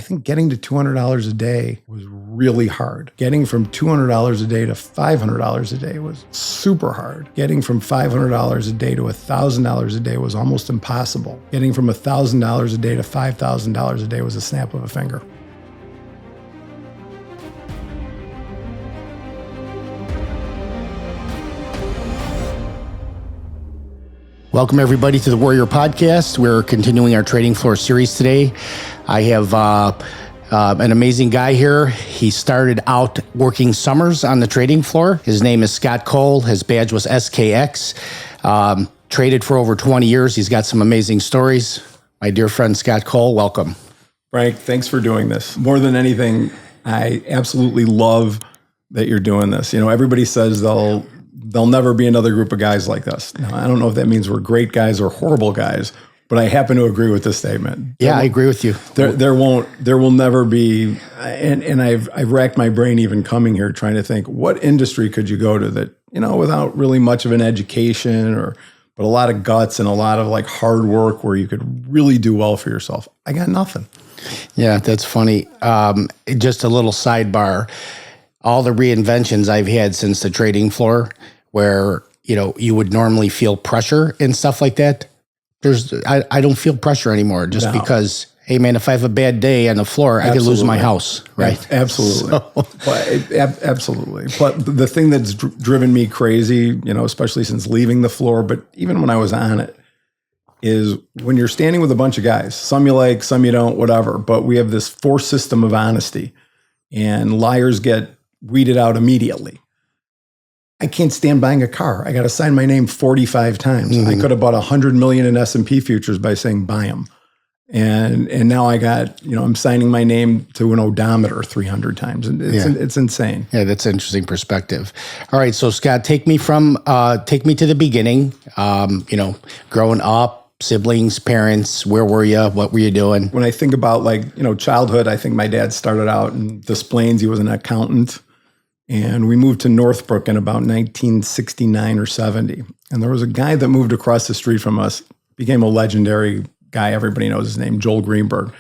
I think getting to $200 a day was really hard. Getting from $200 a day to $500 a day was super hard. Getting from $500 a day to $1,000 a day was almost impossible. Getting from $1,000 a day to $5,000 a day was a snap of a finger. Welcome, everybody, to the Warrior Podcast. We're continuing our trading floor series today. I have an amazing guy here. He started out working summers on the trading floor. His name is Scott Kohl. His badge was SKX. Traded for over 20 years. He's got some amazing stories. My dear friend, Scott Kohl, welcome. Frank, thanks for doing this. More than anything, I absolutely love that you're doing this. You know, everybody says there'll never be another group of guys like us. Now, I don't know if that means we're great guys or horrible guys, but I happen to agree with this statement. I agree with you. There will never be, and I've racked my brain even coming here trying to think, what industry could you go to that, you know, without really much of an education but a lot of guts and a lot of like hard work where you could really do well for yourself. I got nothing. Yeah, that's funny. Just a little sidebar. All the reinventions I've had since the trading floor where, you know, you would normally feel pressure and stuff like that. I don't feel pressure anymore because, hey man, if I have a bad day on the floor, I could lose my house, right? Absolutely. Absolutely. But the thing that's driven me crazy, you know, especially since leaving the floor, but even when I was on it, is when you're standing with a bunch of guys, some you like, some you don't, whatever, but we have this forced system of honesty and liars get weeded out immediately. I can't stand buying a car. I got to sign my name 45 times. I could have bought 100 million in S&P futures by saying buy them. And now I got, you know, I'm signing my name to an odometer 300 times. And it's insane. Yeah, that's an interesting perspective. All right. So Scott, take me to the beginning, you know, growing up, siblings, parents, where were you? What were you doing? When I think about like, you know, childhood, I think my dad started out in Des Plaines. He was an accountant. And we moved to Northbrook in about 1969 or 70. And there was a guy that moved across the street from us, became a legendary guy. Everybody knows his name, Joel Greenberg.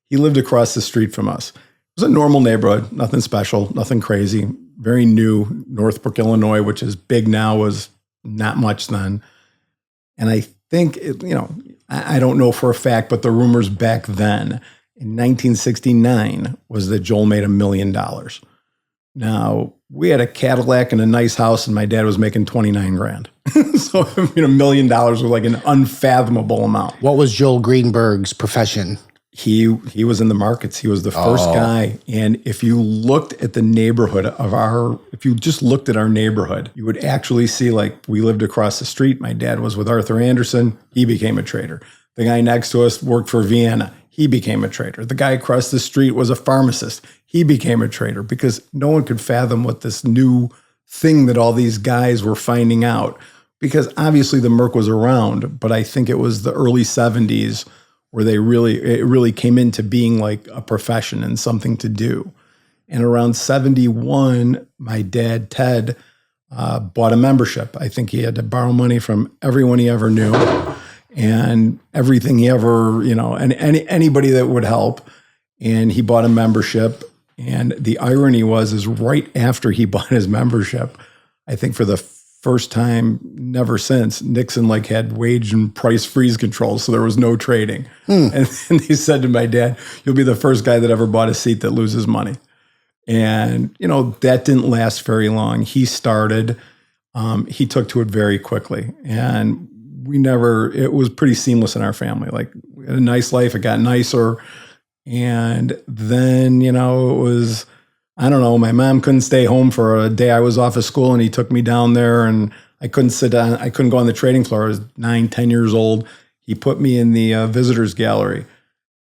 He lived across the street from us. It was a normal neighborhood, nothing special, nothing crazy, very new. Northbrook, Illinois, which is big now, was not much then. And I think, you know, I don't know for a fact, but the rumors back then in 1969 was that Joel made $1 million. Now, we had a Cadillac and a nice house, and my dad was making 29 grand. So, I mean, $1 million was like an unfathomable amount. What was Joel Greenberg's profession? He was in the markets. He was the first guy. And if you looked at the neighborhood if you just looked at our neighborhood, you would actually see, like, we lived across the street. My dad was with Arthur Anderson. He became a trader. The guy next to us worked for Vienna. He became a trader. The guy across the street was a pharmacist. He became a trader because no one could fathom what this new thing that all these guys were finding out. Because obviously the Merc was around, but I think it was the early 70s where it really came into being like a profession and something to do. And around 71, my dad, Ted, bought a membership. I think he had to borrow money from everyone he ever knew. And everything he ever, you know, and anybody that would help. And he bought a membership. And the irony is right after he bought his membership, I think for the first time, never since, Nixon like had wage and price freeze controls. So there was no trading. And they said to my dad, you'll be the first guy that ever bought a seat that loses money. And, you know, that didn't last very long. He started, he took to it very quickly. And it was pretty seamless in our family. Like, we had a nice life. It got nicer. And then, you know, it was, I don't know, my mom couldn't stay home for a day I was off of school, and he took me down there, and I couldn't sit down. I couldn't go on the trading floor. I was 9, 10 years old. He put me in the visitors gallery,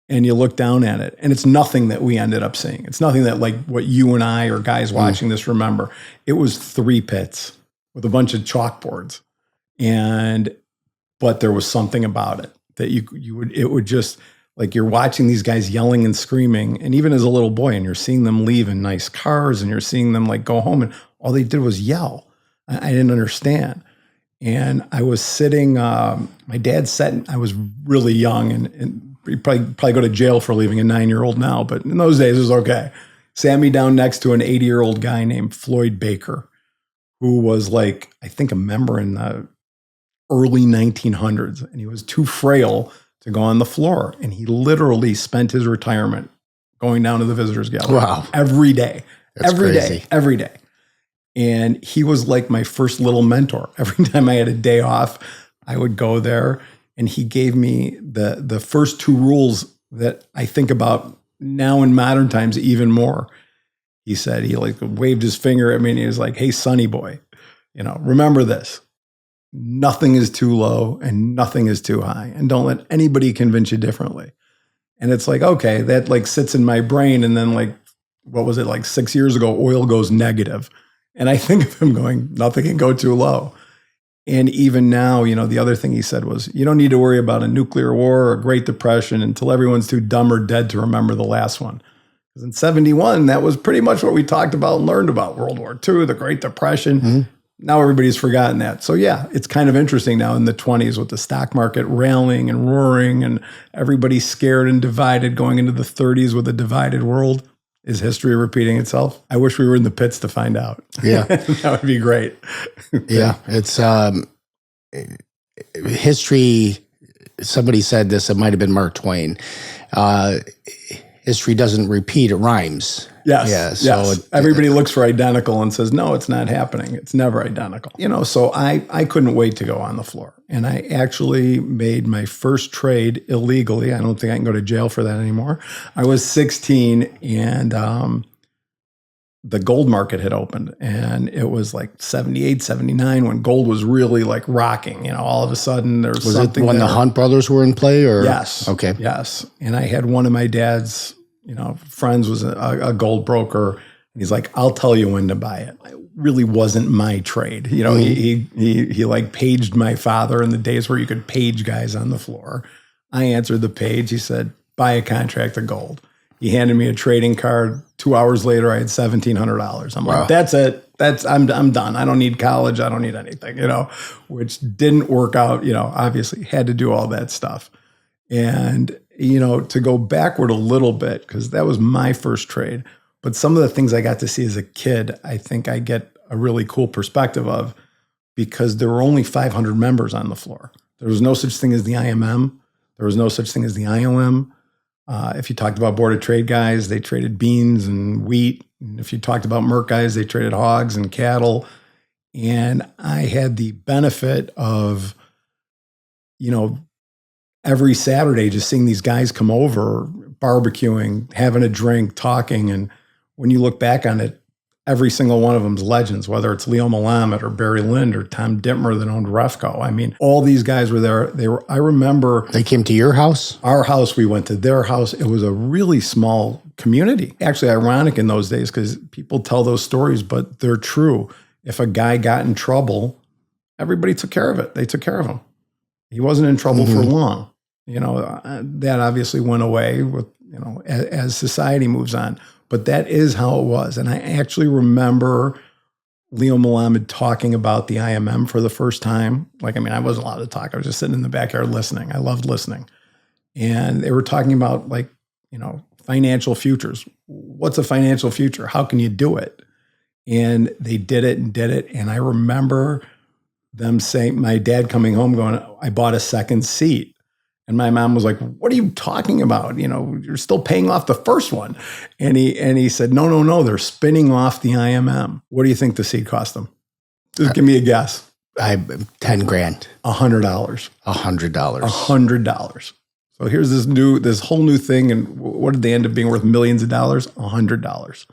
and you look down at it, and it's nothing that we ended up seeing. It's nothing that like what you and I or guys watching this remember. It was 3 pits with a bunch of chalkboards. But there was something about it that it would just, like, you're watching these guys yelling and screaming. And even as a little boy, and you're seeing them leave in nice cars, and you're seeing them like go home, and all they did was yell. I didn't understand. And I was sitting, my dad sat, I was really young, and he'd probably go to jail for leaving a 9-year-old now, but in those days it was okay. Sat me down next to an 80-year-old guy named Floyd Baker, who was like, I think a member in the early 1900s, and he was too frail to go on the floor. And he literally spent his retirement going down to the visitors gallery every day, every day. And he was like my first little mentor. Every time I had a day off, I would go there, and he gave me the first 2 rules that I think about now in modern times even more. He said, he like waved his finger at me, and he was like, "Hey, sonny boy, remember this. Nothing is too low and nothing is too high. And don't let anybody convince you differently." And it's like, okay, that like sits in my brain. And then like, what was it, like 6 years ago, oil goes negative. And I think of him going, nothing can go too low. And even now, the other thing he said was, you don't need to worry about a nuclear war or a Great Depression until everyone's too dumb or dead to remember the last one. Because in 71, that was pretty much what we talked about and learned about: World War II, the Great Depression. Mm-hmm. Now everybody's forgotten that. So yeah, it's kind of interesting now in the 20s with the stock market railing and roaring and everybody scared and divided, going into the 30s with a divided world. Is history repeating itself? I wish we were in the pits to find out. Yeah. That would be great. Yeah. It's history. Somebody said this, it might've been Mark Twain. History doesn't repeat, it rhymes. Yes. Yeah. So everybody looks for identical and says, no, it's not happening. It's never identical. So I couldn't wait to go on the floor. And I actually made my first trade illegally. I don't think I can go to jail for that anymore. I was 16, and the gold market had opened, and it was like 78, 79 when gold was really like rocking. All of a sudden there's something. Was it when the Hunt brothers were in play? Or Yes. Okay. Yes. And I had one of my dad's friends was a gold broker, and he's like, I'll tell you when to buy it. It really wasn't my trade. He like paged my father in the days where you could page guys on the floor. I answered the page. He said, buy a contract of gold. He handed me a trading card. 2 hours later, I had $1,700. I'm like, that's it. I'm done. I don't need college. I don't need anything, which didn't work out. Obviously had to do all that stuff. And to go backward a little bit, because that was my first trade. But some of the things I got to see as a kid, I think I get a really cool perspective of, because there were only 500 members on the floor. There was no such thing as the IMM. There was no such thing as the IOM. If you talked about Board of Trade guys, they traded beans and wheat. And if you talked about Merc guys, they traded hogs and cattle. And I had the benefit of, every Saturday, just seeing these guys come over, barbecuing, having a drink, talking. And when you look back on it, every single one of them's legends, whether it's Leo Melamed or Barry Lind or Tom Dittmer that owned Refco. I mean, all these guys were there. I remember. They came to your house? Our house, we went to their house. It was a really small community. Actually, ironic in those days, because people tell those stories, but they're true. If a guy got in trouble, everybody took care of it. They took care of him. He wasn't in trouble for long. That obviously went away with, as society moves on. But that is how it was. And I actually remember Leo Melamed talking about the IMM for the first time. I wasn't allowed to talk. I was just sitting in the backyard listening. I loved listening. And they were talking about financial futures. What's a financial future? How can you do it? And they did it. And I remember them saying, my dad coming home going, I bought a second seat. And my mom was like, what are you talking about? You're still paying off the first one. And he said, no, they're spinning off the IMM. What do you think the seat cost them? Just give me a guess. $10,000. $100. $100. $100. So here's this whole new thing. And what did they end up being worth? Millions of dollars? $100.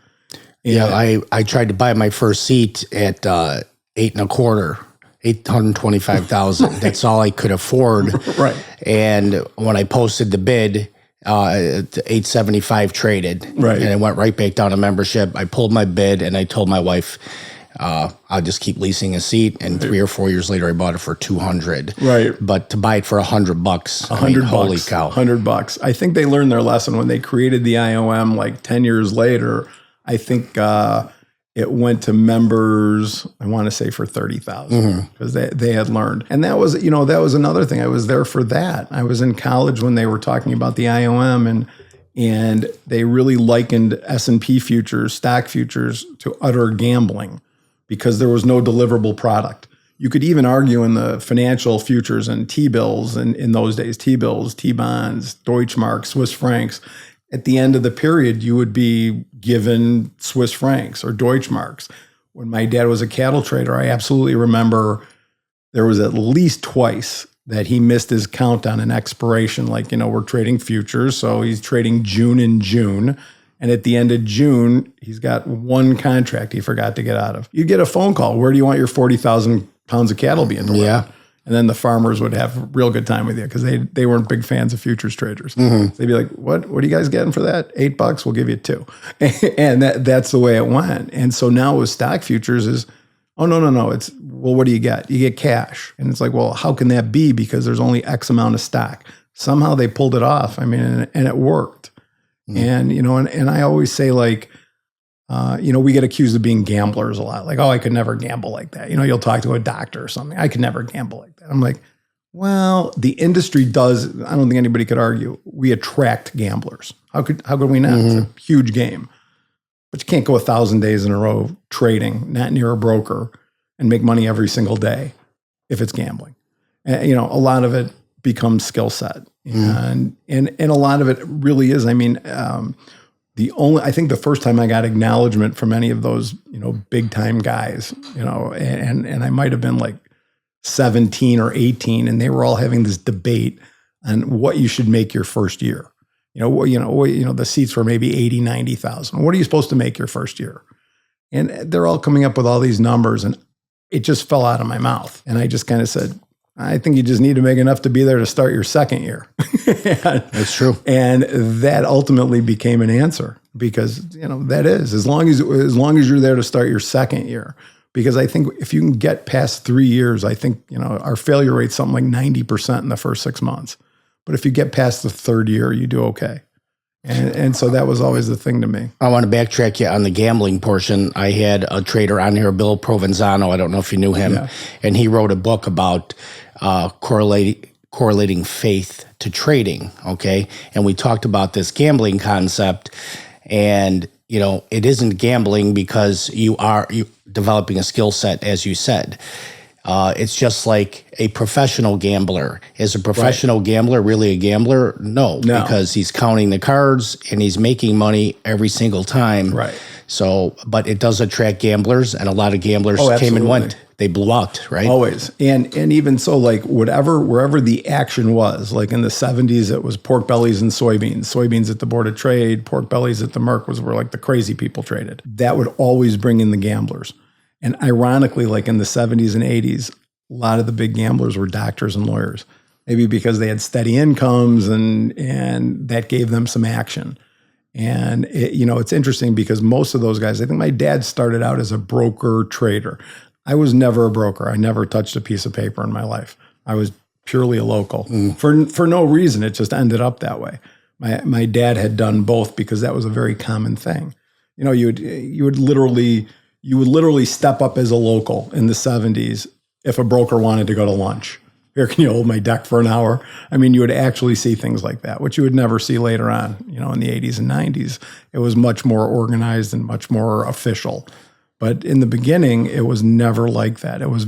Yeah, I tried to buy my first seat at $825,000. That's all I could afford. Right. And when I posted the bid, $875 traded. Right. And it went right back down to membership. I pulled my bid and I told my wife, I'll just keep leasing a seat. And 3 or 4 years later, I bought it for $200. Right. But to buy it for $100, holy cow. $100. I think they learned their lesson when they created the IOM 10 years later. I think it went to members, I want to say for 30,000 because they had learned. And that was, that was another thing. I was there for that. I was in college when they were talking about the IOM and they really likened S&P futures, stock futures to utter gambling because there was no deliverable product. You could even argue in the financial futures and T-bills and in those days, T-bills, T-bonds, Deutschmarks, Swiss francs. At the end of the period, you would be given Swiss francs or Deutschmarks. When my dad was a cattle trader, I absolutely remember there was at least twice that he missed his count on an expiration. Like, we're trading futures, so he's trading June in June. And at the end of June, he's got one contract he forgot to get out of. You'd get a phone call. Where do you want your 40,000 pounds of cattle being delivered? Yeah. And then the farmers would have a real good time with you because they weren't big fans of futures traders. They'd be like, what are you guys getting for that? $8, we'll give you 2. And that's the way it went. And so now with stock futures is, oh, no. It's, well, what do you get? You get cash. And it's like, well, how can that be? Because there's only X amount of stock. Somehow they pulled it off. I mean, and it worked. And, and I always say like, we get accused of being gamblers a lot. Like, oh, I could never gamble like that. You'll talk to a doctor or something. I could never gamble like that. I'm like, well, the industry does. I don't think anybody could argue. We attract gamblers. How could we not? It's a huge game. But you can't go 1,000 days in a row trading, not near a broker, and make money every single day if it's gambling. And, a lot of it becomes skill set. And a lot of it really is. I mean, I think the first time I got acknowledgement from any of those, big time guys, and I might have been like 17 or 18, and they were all having this debate on what you should make your first year. The seats were maybe 80, 90,000. What are you supposed to make your first year? And they're all coming up with all these numbers, and it just fell out of my mouth. And I just kind of said, I think you just need to make enough to be there to start your second year. That's true. And that ultimately became an answer because, that is, as long as you're there to start your second year. Because I think if you can get past 3 years, I think, our failure rate's something like 90% in the first 6 months. But if you get past the third year, you do okay. And so that was always the thing to me. I want to backtrack you on the gambling portion. I had a trader on here, Bill Provenzano. I don't know if you knew him. Yeah. And he wrote a book about correlating faith to trading, okay? And we talked about this gambling concept. And, it isn't gambling because you developing a skill set, as you said. It's just like a professional gambler. Is a professional gambler really a gambler? No, because he's counting the cards and he's making money every single time. Right. So, but it does attract gamblers, and a lot of gamblers came and went. They blew out, right? Always. And even so, like wherever the action was, like in the 70s, it was pork bellies and soybeans. Soybeans at the Board of Trade, pork bellies at the Merc were like the crazy people traded. That would always bring in the gamblers. And ironically, like in the 70s and 80s, a lot of the big gamblers were doctors and lawyers, maybe because they had steady incomes and that gave them some action. And it's interesting because most of those guys, I think my dad started out as a broker trader. I was never a broker. I never touched a piece of paper in my life. I was purely a local for no reason. It just ended up that way. My dad had done both because that was a very common thing. You would literally step up as a local in the 70s if a broker wanted to go to lunch. Here, can you hold my deck for an hour? I mean, you would actually see things like that, which you would never see later on, in the 80s and 90s. It was much more organized and much more official. But in the beginning, it was never like that. It was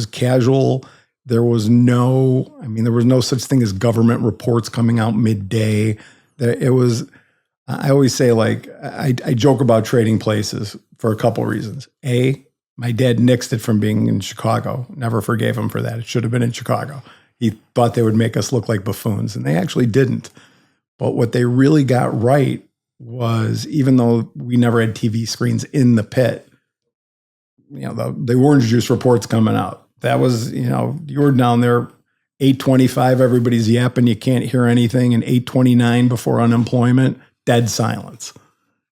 casual. There was no such thing as government reports coming out midday. I always say, like, I joke about trading places for a couple reasons. A, my dad nixed it from being in Chicago. Never forgave him for that. It should have been in Chicago. He thought they would make us look like buffoons, and they actually didn't. But what they really got right was, even though we never had TV screens in the pit, the orange juice reports coming out. That was, you were down there, 8:25, everybody's yapping, you can't hear anything, and 8:29 before unemployment, dead silence.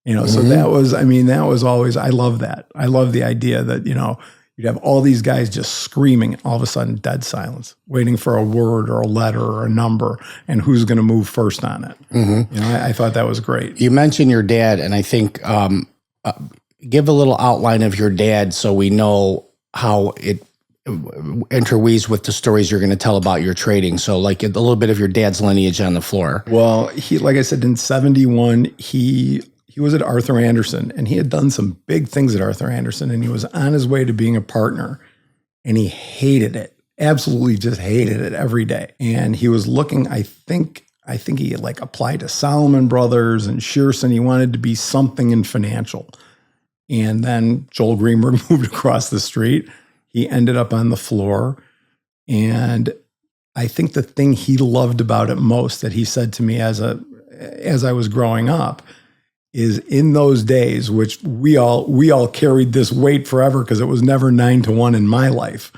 So that was always, I love that. I love the idea that, you'd have all these guys just screaming, all of a sudden dead silence, waiting for a word or a letter or a number and who's going to move first on it. I thought that was great. You mentioned your dad, and I think give a little outline of your dad so we know how it interweaves with the stories you're going to tell about your trading. So like a little bit of your dad's lineage on the floor. Well, he, like I said, in 71, he was at Arthur Andersen, and he had done some big things at Arthur Andersen, and he was on his way to being a partner, and he hated it. Absolutely just hated it every day. And he was looking, I think he like applied to Salomon Brothers and Shearson. He wanted to be something in financial. And then Joel Greenberg moved across the street. He ended up on the floor. And I think the thing he loved about it most that he said to me as I was growing up is in those days, which we all carried this weight forever because it was never 9-1 in my life.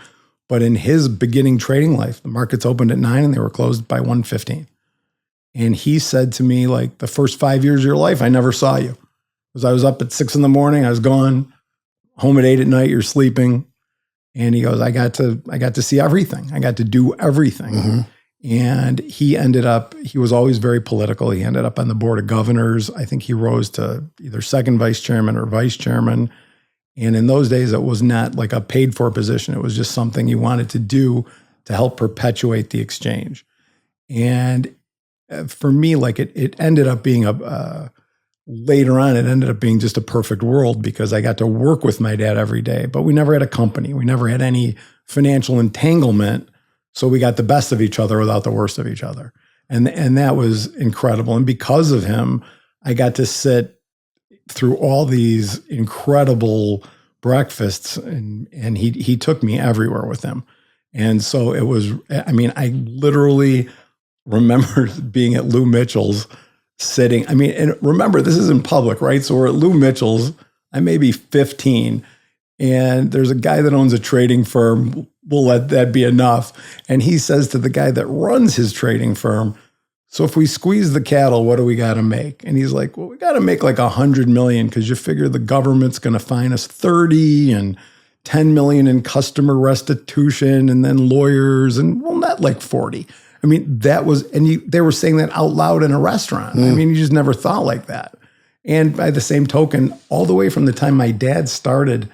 But in his beginning trading life, the markets opened at 9 and they were closed by 1:15. And he said to me, like, the first 5 years of your life, I never saw you. Because I was up at 6 a.m, I was gone, home at 8 at night, you're sleeping. And he goes, I got to see everything. I got to do everything. Mm-hmm. And he was always very political. He ended up on the board of governors. I think he rose to either second vice chairman or vice chairman. And in those days, it was not like a paid for position. It was just something he wanted to do to help perpetuate the exchange. And for me, like it ended up being later on, it ended up being just a perfect world because I got to work with my dad every day, but we never had a company. We never had any financial entanglement. So we got the best of each other without the worst of each other. And that was incredible. And because of him, I got to sit through all these incredible breakfasts and he took me everywhere with him. And so it was, I literally remember being at Lou Mitchell's sitting. And remember, this is in public, right? So we're at Lou Mitchell's. I may be 15, and there's a guy that owns a trading firm. We'll let that be enough. And he says to the guy that runs his trading firm, so if we squeeze the cattle, what do we got to make? And he's like, well, we got to make like 100 million because you figure the government's going to fine us 30 and 10 million in customer restitution and then lawyers and well, not like 40. That was, and they were saying that out loud in a restaurant. You just never thought like that. And by the same token, all the way from the time my dad started,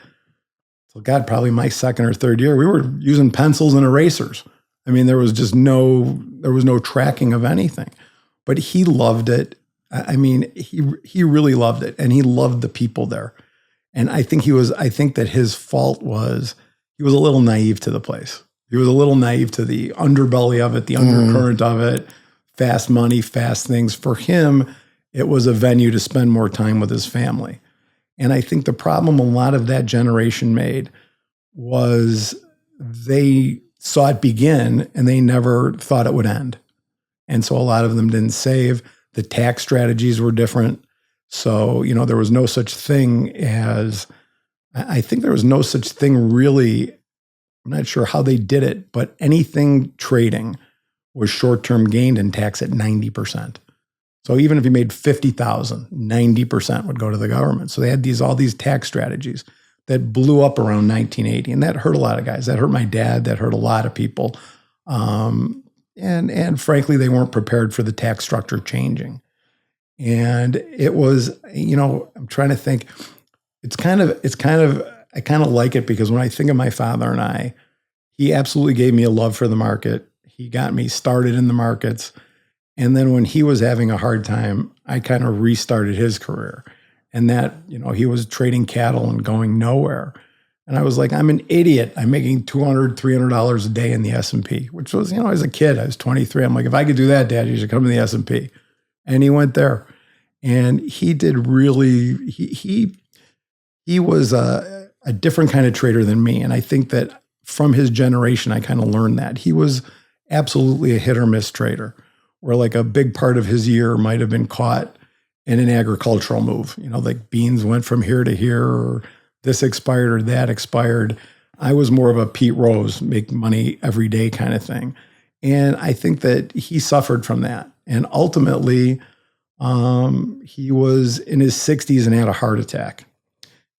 so God, probably my second or third year, we were using pencils and erasers. There was just no tracking of anything. But he loved it. He really loved it, and he loved the people there. And I think that his fault was he was a little naive to the place. He was a little naive to the underbelly of it, the undercurrent of it, fast money, fast things. For him, it was a venue to spend more time with his family. And I think the problem a lot of that generation made was they saw it begin and they never thought it would end. And so a lot of them didn't save. The tax strategies were different. So, there was no such thing as, I think there was no such thing really. I'm not sure how they did it, but anything trading was short-term gained and taxed at 90%. So even if you made 50,000, 90% would go to the government. So they had all these tax strategies that blew up around 1980, and that hurt a lot of guys. That hurt my dad. That hurt a lot of people. And frankly, they weren't prepared for the tax structure changing. And it was, I'm trying to think. It's kind of. I kind of like it because when I think of my father and I, he absolutely gave me a love for the market. He got me started in the markets. And then when he was having a hard time, I kind of restarted his career. And that, he was trading cattle and going nowhere. And I was like, I'm an idiot. I'm making $200, $300 a day in the S&P, which was, as a kid, I was 23. I'm like, if I could do that, Dad, you should come to the S&P. And he went there. And he did really, he was a different kind of trader than me. And I think that from his generation, I kind of learned that. He was absolutely a hit or miss trader, where like a big part of his year might have been caught in an agricultural move. Like beans went from here to here, or this expired or that expired. I was more of a Pete Rose, make money every day kind of thing. And I think that he suffered from that. And ultimately, he was in his 60s and had a heart attack.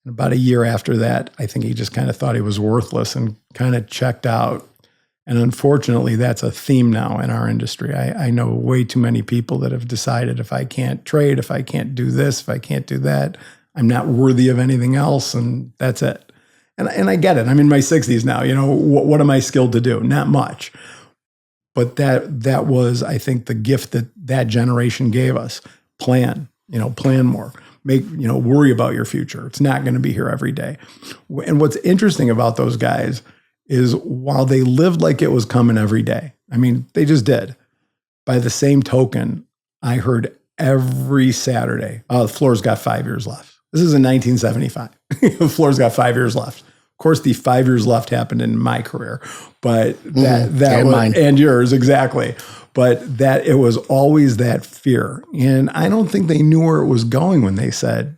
And about a year after that, I think he just kind of thought he was worthless and kind of checked out. And unfortunately, that's a theme now in our industry. I know way too many people that have decided if I can't trade, if I can't do this, if I can't do that, I'm not worthy of anything else, and that's it. And I get it. I'm in my 60s now. What am I skilled to do? Not much. But that was, I think, the gift that generation gave us. Plan more. Worry about your future. It's not going to be here every day. And what's interesting about those guys is while they lived like it was coming every day, I mean, they just did. By the same token, I heard every Saturday, the floor's got 5 years left. This is in 1975. The floor's got 5 years left. Of course, the 5 years left happened in my career, but that was, mine. And yours, exactly. But that it was always that fear. And I don't think they knew where it was going when they said,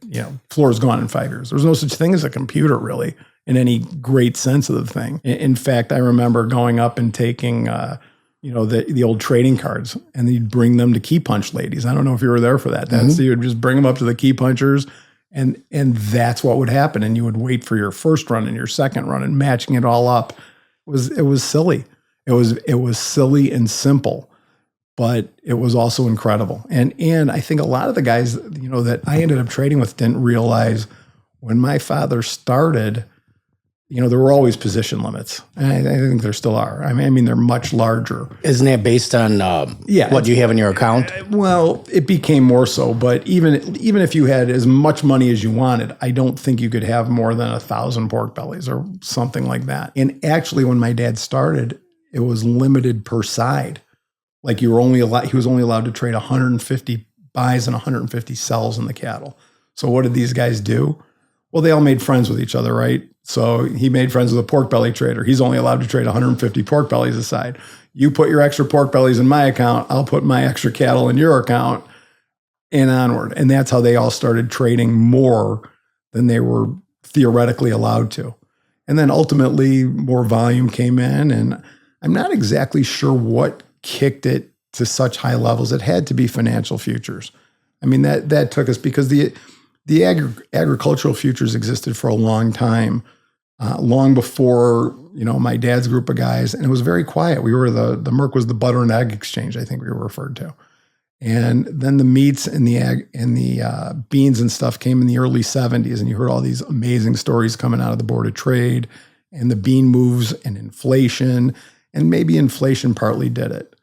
floor's gone in 5 years. There's no such thing as a computer, really, in any great sense of the thing. In fact, I remember going up and taking, the old trading cards, and you'd bring them to key punch ladies. I don't know if you wwere there for that. So you would just bring them up to the key punchers, and that's what would happen. And you would wait for your first run and your second run, and matching it all up. It was silly. It was silly and simple, but it was also incredible. And I think a lot of the guys, that I ended up trading with didn't realize when my father started, there were always position limits. And I think there still are. I mean, they're much larger. Isn't that based on what you have in your account? Well, it became more so. But even if you had as much money as you wanted, I don't think you could have more than 1,000 pork bellies or something like that. And actually, when my dad started, it was limited per side. Like he was only allowed to trade 150 buys and 150 sells in the cattle. So what did these guys do? Well, they all made friends with each other, right? So he made friends with a pork belly trader. He's only allowed to trade 150 pork bellies aside. You put your extra pork bellies in my account, I'll put my extra cattle in your account, and onward. And that's how they all started trading more than they were theoretically allowed to. And then ultimately more volume came in, and I'm not exactly sure what kicked it to such high levels. It had to be financial futures. I mean, that took us, because the agricultural futures existed for a long time, long before, my dad's group of guys, and it was very quiet. We were the Merck was the butter and egg exchange, I think we were referred to. And then the meats and the beans and stuff came in the early 70s, and you heard all these amazing stories coming out of the Board of Trade and the bean moves and inflation, and maybe inflation partly did it.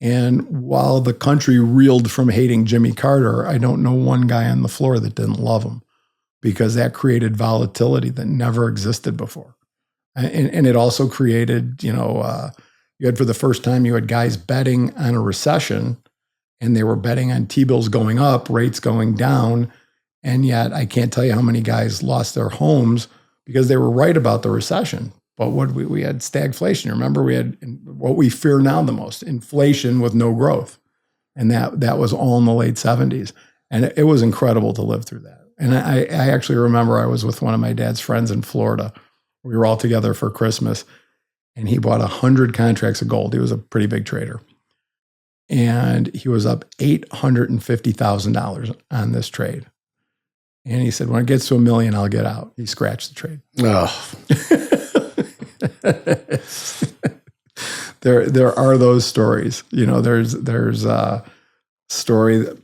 And while the country reeled from hating Jimmy Carter, I don't know one guy on the floor that didn't love him, because that created volatility that never existed before. And it also created, you had, for the first time, you had guys betting on a recession, and they were betting on T-bills going up, rates going down. And yet I can't tell you how many guys lost their homes because they were right about the recession. But we had stagflation. Remember, we had what we fear now the most, inflation with no growth. And that was all in the late 70s. And it was incredible to live through that. And I actually remember I was with one of my dad's friends in Florida. We were all together for Christmas, and he bought 100 contracts of gold. He was a pretty big trader. And he was up $850,000 on this trade. And he said, when it gets to $1 million, I'll get out. He scratched the trade. Oh. There are those stories. There's a story that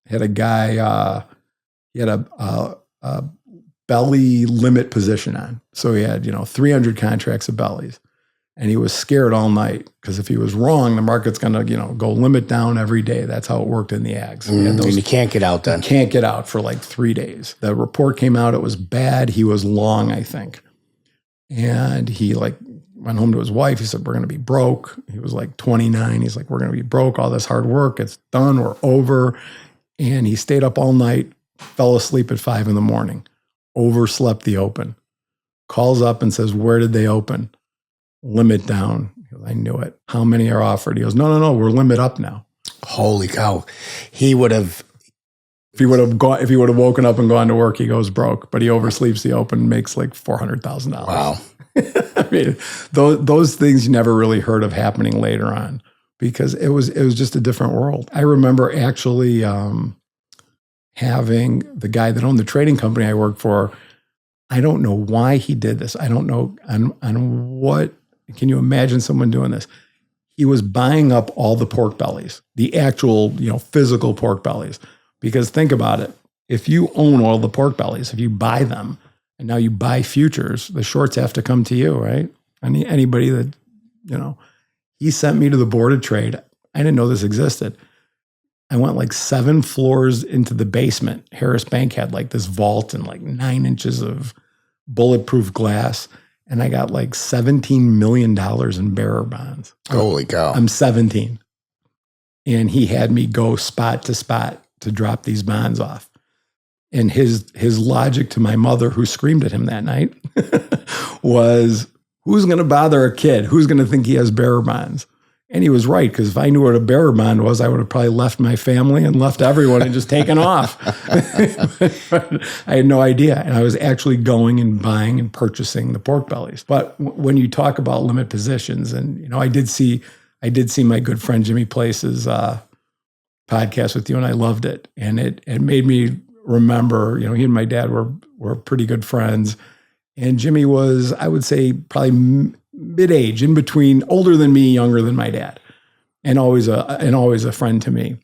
had a guy, he had a belly limit position on. So he had, 300 contracts of bellies, and he was scared all night, because if he was wrong, the market's going to, go limit down every day. That's how it worked in the ags. And you can't get out then. Can't get out for like 3 days. The report came out. It was bad. He was long, I think. And he went home to his wife. He said, we're going to be broke. He was like 29. He's like, we're going to be broke. All this hard work, it's done. We're over. And he stayed up all night, fell asleep at 5 a.m, overslept the open, calls up and says, where did they open? Limit down. He goes, I knew it. How many are offered? He goes, no, we're limit up now. Holy cow. He would have, if he would have woken up and gone to work, he goes broke, but he oversleeps the open, makes like $400,000. Wow. I mean, those things you never really heard of happening later on, because it was just a different world. I remember actually having the guy that owned the trading company I worked for. I don't know why he did this. I don't know on what. Can you imagine someone doing this? He was buying up all the pork bellies, the actual, physical pork bellies. Because think about it. if you own all the pork bellies, if you buy them, and now you buy futures, the shorts have to come to you, right? Anybody that, he sent me to the board of trade. I didn't know this existed. I went like 7 floors into the basement. Harris Bank had like this vault and like 9 inches of bulletproof glass. And I got like $17 million in bearer bonds. Holy cow. I'm 17. And he had me go spot to spot to drop these bonds off. And his logic to my mother, who screamed at him that night, was, who's going to bother a kid? Who's going to think he has bearer bonds? And he was right, because if I knew what a bearer bond was, I would have probably left my family and left everyone and just taken off. I had no idea. And I was actually going and buying and purchasing the pork bellies. But when you talk about limit positions, and I did see my good friend Jimmy Place's podcast with you, and I loved it. And it made me remember, he and my dad were pretty good friends. And Jimmy was, I would say, probably mid-age, in between, older than me, younger than my dad, and always a friend to me.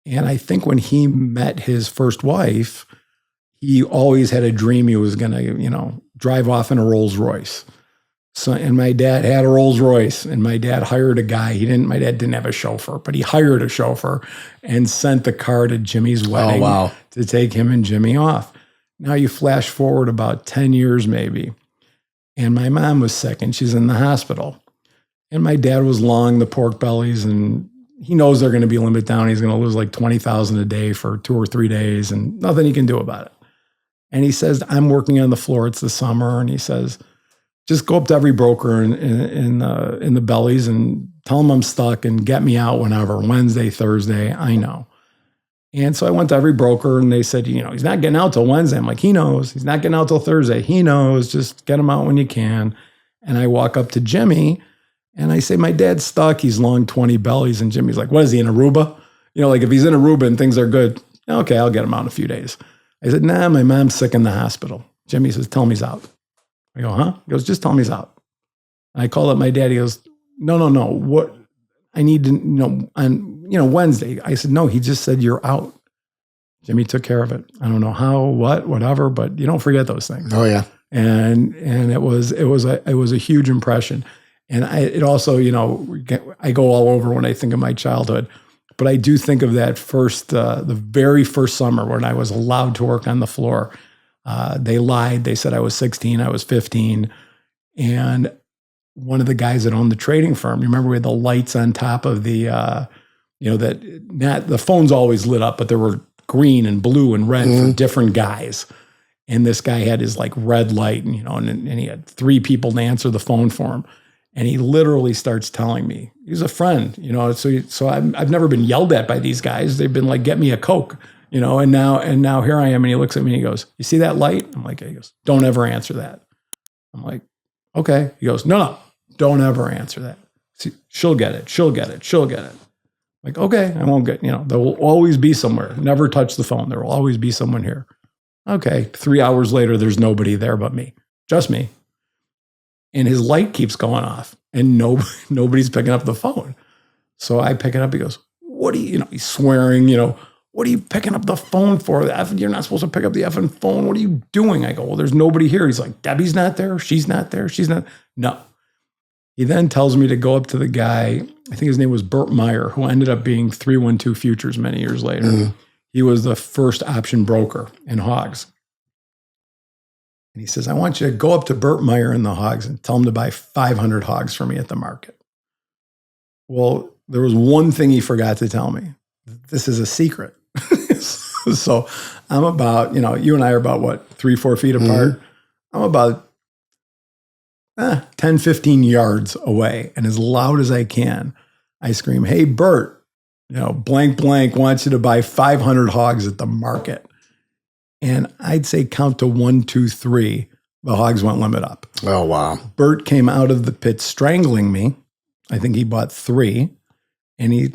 And I think when he met his first wife, he always had a dream he was going to, drive off in a Rolls Royce. So, and my dad had a Rolls Royce, and my dad hired a guy. My dad didn't have a chauffeur, but he hired a chauffeur and sent the car to Jimmy's wedding to take him and Jimmy off. Now you flash forward about 10 years maybe. And my mom was sick, and she's in the hospital. And my dad was long the pork bellies, and he knows they're going to be limit down. He's going to lose like $20,000 a day for 2 or 3 days, and nothing he can do about it. And he says, I'm working on the floor. It's the summer. And he says, just go up to every broker in the bellies and tell them I'm stuck and get me out whenever, Wednesday, Thursday, I know. And so I went to every broker, and they said, he's not getting out till Wednesday. I'm like, he knows. He's not getting out till Thursday. He knows. Just get him out when you can. And I walk up to Jimmy, and I say, my dad's stuck. He's long 20 bellies. And Jimmy's like, what is he, in Aruba? Like if he's in Aruba and things are good, okay, I'll get him out in a few days. I said, nah, my mom's sick in the hospital. Jimmy says, tell him he's out. I go, huh? He goes, just tell him he's out. And I call up my dad. He goes, no. What? I need to know on, Wednesday. I said, no, he just said you're out. Jimmy took care of it. I don't know how, whatever, but you don't forget those things. Oh yeah. And it was a huge impression. And it also, I go all over when I think of my childhood, but I do think of that the very first summer when I was allowed to work on the floor. They lied. They said I was 16. I was 15. And one of the guys that owned the trading firm, you remember we had the lights on top of the, the phone's always lit up, but there were green and blue and red for different guys. And this guy had his like red light, and he had 3 people to answer the phone for him. And he literally starts telling me, he's a friend, so I've never been yelled at by these guys. They've been like, get me a Coke, and now here I am. And he looks at me and he goes, you see that light? I'm like, he goes, don't ever answer that. I'm like, okay. He goes, no, don't ever answer that. See, she'll get it. Like, okay, I won't get, there will always be somewhere. Never touch the phone. There will always be someone here. Okay, 3 hours later, there's nobody there but me. Just me. And his light keeps going off, and nobody's picking up the phone. So I pick it up. He goes, what are you, he's swearing, what are you picking up the phone for? You're not supposed to pick up the effing phone. What are you doing? I go, well, there's nobody here. He's like, Debbie's not there. She's not there. She's not. No. He then tells me to go up to the guy, I think his name was Bert Meyer, who ended up being 312 Futures many years later. Mm-hmm. He was the first option broker in hogs. And he says, I want you to go up to Bert Meyer in the hogs and tell him to buy 500 hogs for me at the market. Well, there was one thing he forgot to tell me. This is a secret. So I'm about, you and I are about what, 3-4 feet apart? Mm-hmm. I'm about 10, 15 yards away. And as loud as I can, I scream, hey, Bert, blank wants you to buy 500 hogs at the market. And I'd say count to 1, 2, 3. The hogs went limit up. Oh, wow. Bert came out of the pit strangling me. I think he bought 3. And he,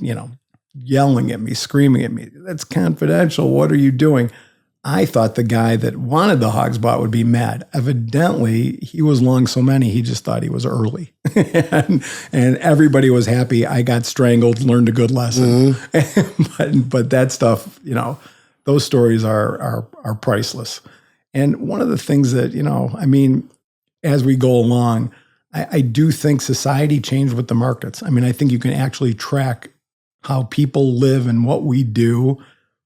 yelling at me, screaming at me. That's confidential. What are you doing? I thought the guy that wanted the hogs bought would be mad. Evidently, he was long so many, he just thought he was early. and everybody was happy. I got strangled, learned a good lesson. Mm-hmm. but that stuff, those stories are priceless. And one of the things that, I mean, as we go along, I do think society changed with the markets. I mean, I think you can actually track how people live and what we do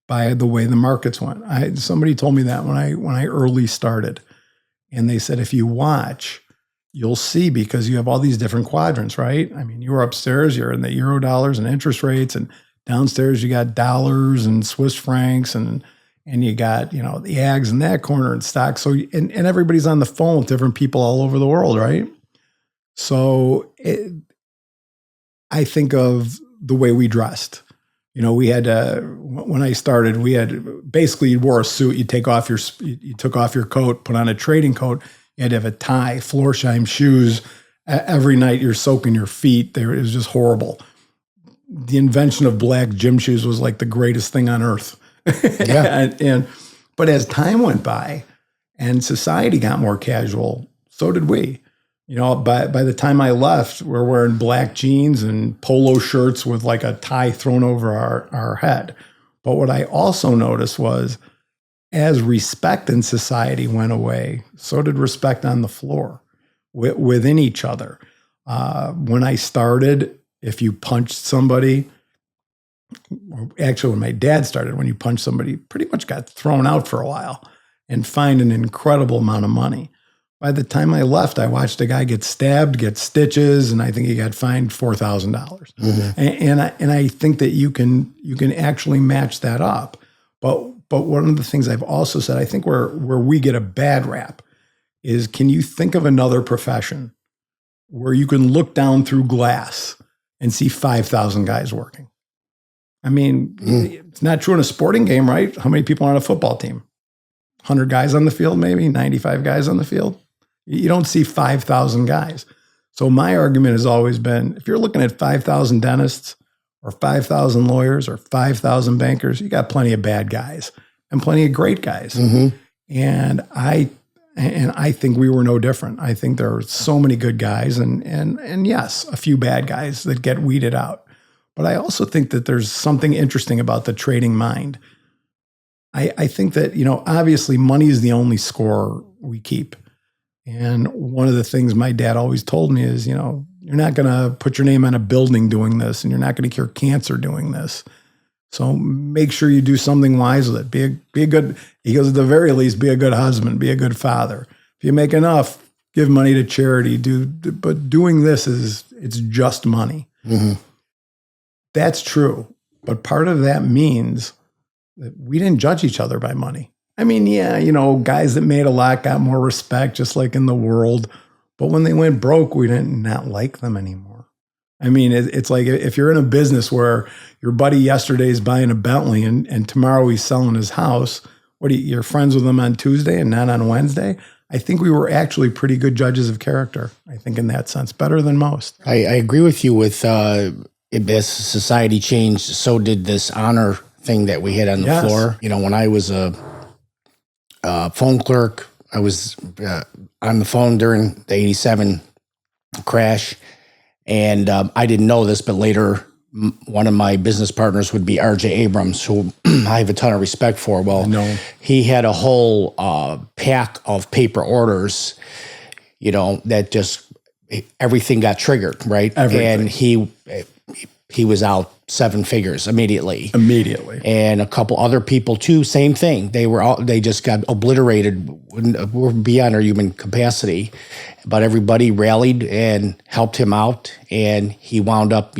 by the way the markets went. Somebody told me that when I early started, and they said, if you watch, you'll see, because you have all these different quadrants, right? I mean, you're upstairs, you're in the euro dollars and interest rates, and downstairs you got dollars and Swiss francs, and you got, the ags in that corner and stocks. So, and everybody's on the phone with different people all over the world, right? So I think of the way we dressed. We had, when I started, we had, basically you wore a suit, you took off your coat, put on a trading coat, you had to have a tie, floor-shine shoes. Every night you're soaking your feet. It was just horrible. The invention of black gym shoes was like the greatest thing on earth. Yeah. But as time went by and society got more casual, so did we. By the time I left, we're wearing black jeans and polo shirts with like a tie thrown over our head. But what I also noticed was, as respect in society went away, so did respect on the floor within each other. When I started, if you punched somebody, actually when my dad started, when you punched somebody, pretty much got thrown out for a while and fined an incredible amount of money. By the time I left, I watched a guy get stabbed, get stitches, and I think he got fined $4,000. Mm-hmm. And I think that you can actually match that up. But one of the things I've also said, I think where we get a bad rap is, can you think of another profession where you can look down through glass and see 5,000 guys working? I mean, It's not true in a sporting game, right? How many people are on a football team? 100 guys on the field, maybe 95 guys on the field. You don't see 5,000 guys. So my argument has always been, if you're looking at 5,000 dentists or 5,000 lawyers or 5,000 bankers, you got plenty of bad guys and plenty of great guys. Mm-hmm. And I think we were no different. I think there are so many good guys and yes, a few bad guys that get weeded out. But I also think that there's something interesting about the trading mind. I think that, obviously money is the only score we keep. And one of the things my dad always told me is, you're not going to put your name on a building doing this, and you're not going to cure cancer doing this. So make sure you do something wise with it. Be a good, he goes, at the very least, be a good husband, be a good father. If you make enough, give money to charity. But doing this it's just money. Mm-hmm. That's true. But part of that means that we didn't judge each other by money. I mean, yeah, guys that made a lot got more respect, just like in the world. But when they went broke, we didn't not like them anymore. I mean, it's like if you're in a business where your buddy yesterday is buying a Bentley and tomorrow he's selling his house, you're friends with him on Tuesday and not on Wednesday? I think we were actually pretty good judges of character. I think in that sense, better than most. I agree with you with as society changed, so did this honor thing that we had on the floor. When I was a phone clerk, I was on the phone during the 87 crash, and I didn't know this, but later one of my business partners would be R.J. Abrams, who I have a ton of respect for. Well, he had a whole pack of paper orders, that just everything got triggered, right? Everything. And he was out 7 figures immediately. And a couple other people too, same thing. They just got obliterated. We're beyond our human capacity, but everybody rallied and helped him out, and he wound up,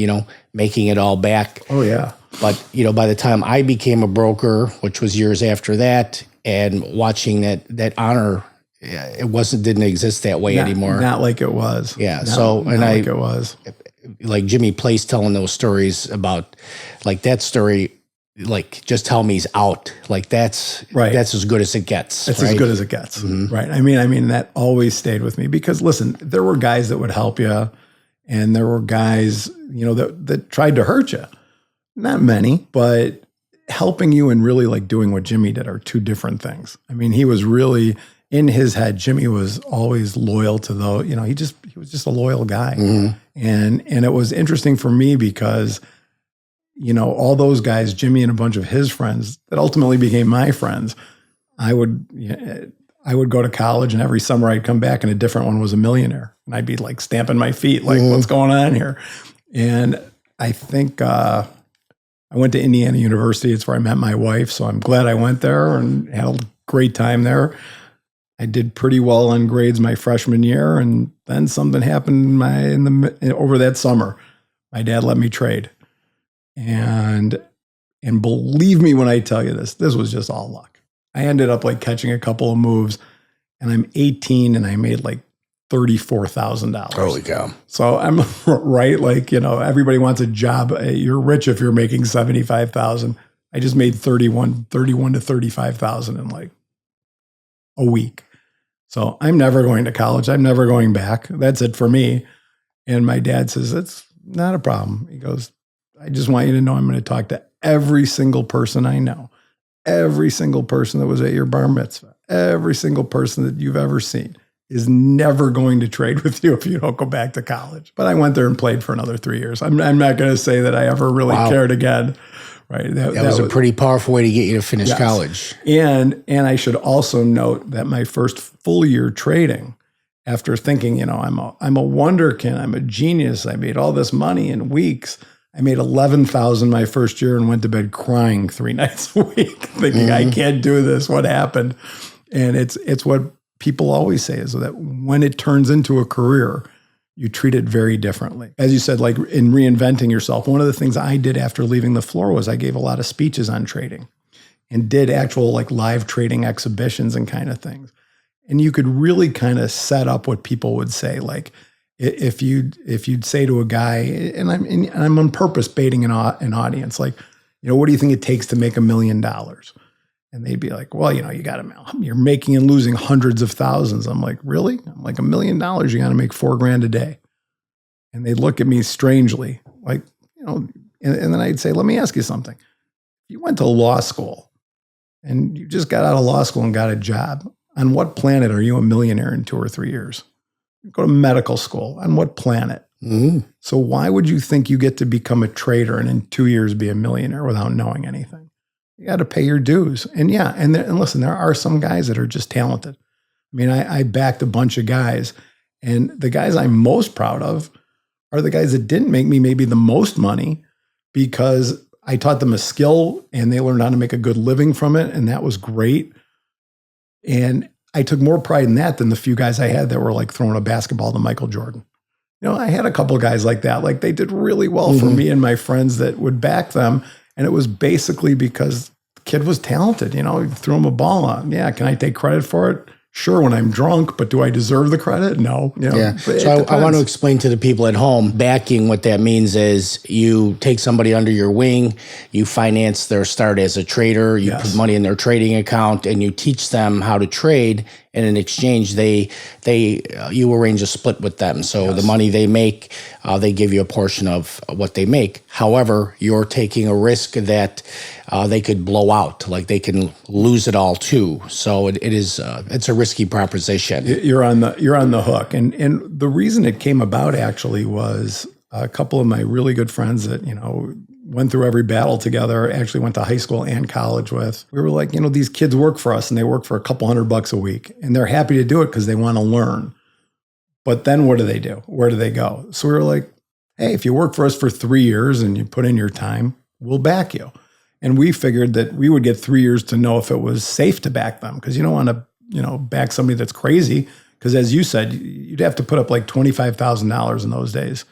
making it all back. Oh yeah. But, by the time I became a broker, which was years after that, and watching that honor, it didn't exist that way anymore. Not like it was. Yeah. Like it was. Like Jimmy Place telling those stories about, like, that story, like, just tell me he's out. Like, that's right. That's as good as it gets. It's as good as it gets. Mm-hmm. Right. I mean, that always stayed with me because, listen, there were guys that would help you, and there were guys, that tried to hurt you. Not many, but helping you and really like doing what Jimmy did are two different things. I mean, he was really in his head. Jimmy was always loyal to he was just a loyal guy. Mm-hmm. And it was interesting for me because all those guys, Jimmy and a bunch of his friends that ultimately became my friends, I would go to college, and every summer I'd come back and a different one was a millionaire. And I'd be like stamping my feet, like, what's going on here? And I think I went to Indiana University. It's where I met my wife. So I'm glad I went there and had a great time there. I did pretty well on grades my freshman year. And then something happened over that summer. My dad let me trade. And believe me when I tell you this was just all luck. I ended up like catching a couple of moves, and I'm 18 and I made like $34,000. Holy cow. So I'm right. Like, everybody wants a job. You're rich if you're making 75,000. I just made 31 to 35,000 in like a week. So I'm never going to college. I'm never going back. That's it for me. And my dad says, it's not a problem. He goes, I just want you to know I'm going to talk to every single person I know, every single person that was at your bar mitzvah, every single person that you've ever seen is never going to trade with you if you don't go back to college. But I went there and played for another 3 years. I'm not going to say that I ever really cared again. Right. That was a pretty powerful way to get you to finish college. And I should also note that my first full year trading, after thinking, I'm a wonderkin, I'm a genius, I made all this money in weeks. I made $11,000 my first year and went to bed crying 3 nights a week, thinking I can't do this. What happened? And it's what people always say is that when it turns into a career, you treat it very differently. As you said, like in reinventing yourself, one of the things I did after leaving the floor was I gave a lot of speeches on trading and did actual like live trading exhibitions and kind of things. And you could really kind of set up what people would say. Like if you'd say to a guy, and I'm on purpose baiting an audience, like, what do you think it takes to make $1 million? And they'd be like, well, you're making and losing hundreds of thousands. I'm like, really? I'm like, $1 million, you got to make $4,000 a day. And they'd look at me strangely, like, and then I'd say, let me ask you something. You went to law school and you just got out of law school and got a job. On what planet are you a millionaire in 2 or 3 years? You go to medical school. On what planet? Mm. So why would you think you get to become a trader and in 2 years be a millionaire without knowing anything? You got to pay your dues. And and listen, there are some guys that are just talented. I mean, I backed a bunch of guys, and the guys I'm most proud of are the guys that didn't make me maybe the most money because I taught them a skill and they learned how to make a good living from it. And that was great. And I took more pride in that than the few guys I had that were like throwing a basketball to Michael Jordan. I had a couple of guys like that. Like they did really well for me and my friends that would back them. And it was basically because the kid was talented, threw him a ball on. Yeah. Can I take credit for it? Sure, when I'm drunk, but do I deserve the credit? No. Yeah. So I want to explain to the people at home, backing, what that means is you take somebody under your wing, you finance their start as a trader, you put money in their trading account, and you teach them how to trade. And in exchange, you arrange a split with them. So the money they make, they give you a portion of what they make. However, you're taking a risk that they could blow out, like they can lose it all too. So it's a risky proposition. You're on the hook, and the reason it came about actually was a couple of my really good friends that went through every battle together, actually went to high school and college with. We were like, these kids work for us and they work for a couple $100 a week and they're happy to do it because they want to learn. But then what do they do? Where do they go? So we were like, hey, if you work for us for 3 years and you put in your time, we'll back you. And we figured that we would get 3 years to know if it was safe to back them because you don't want to, back somebody that's crazy. Because as you said, you'd have to put up like $25,000 in those days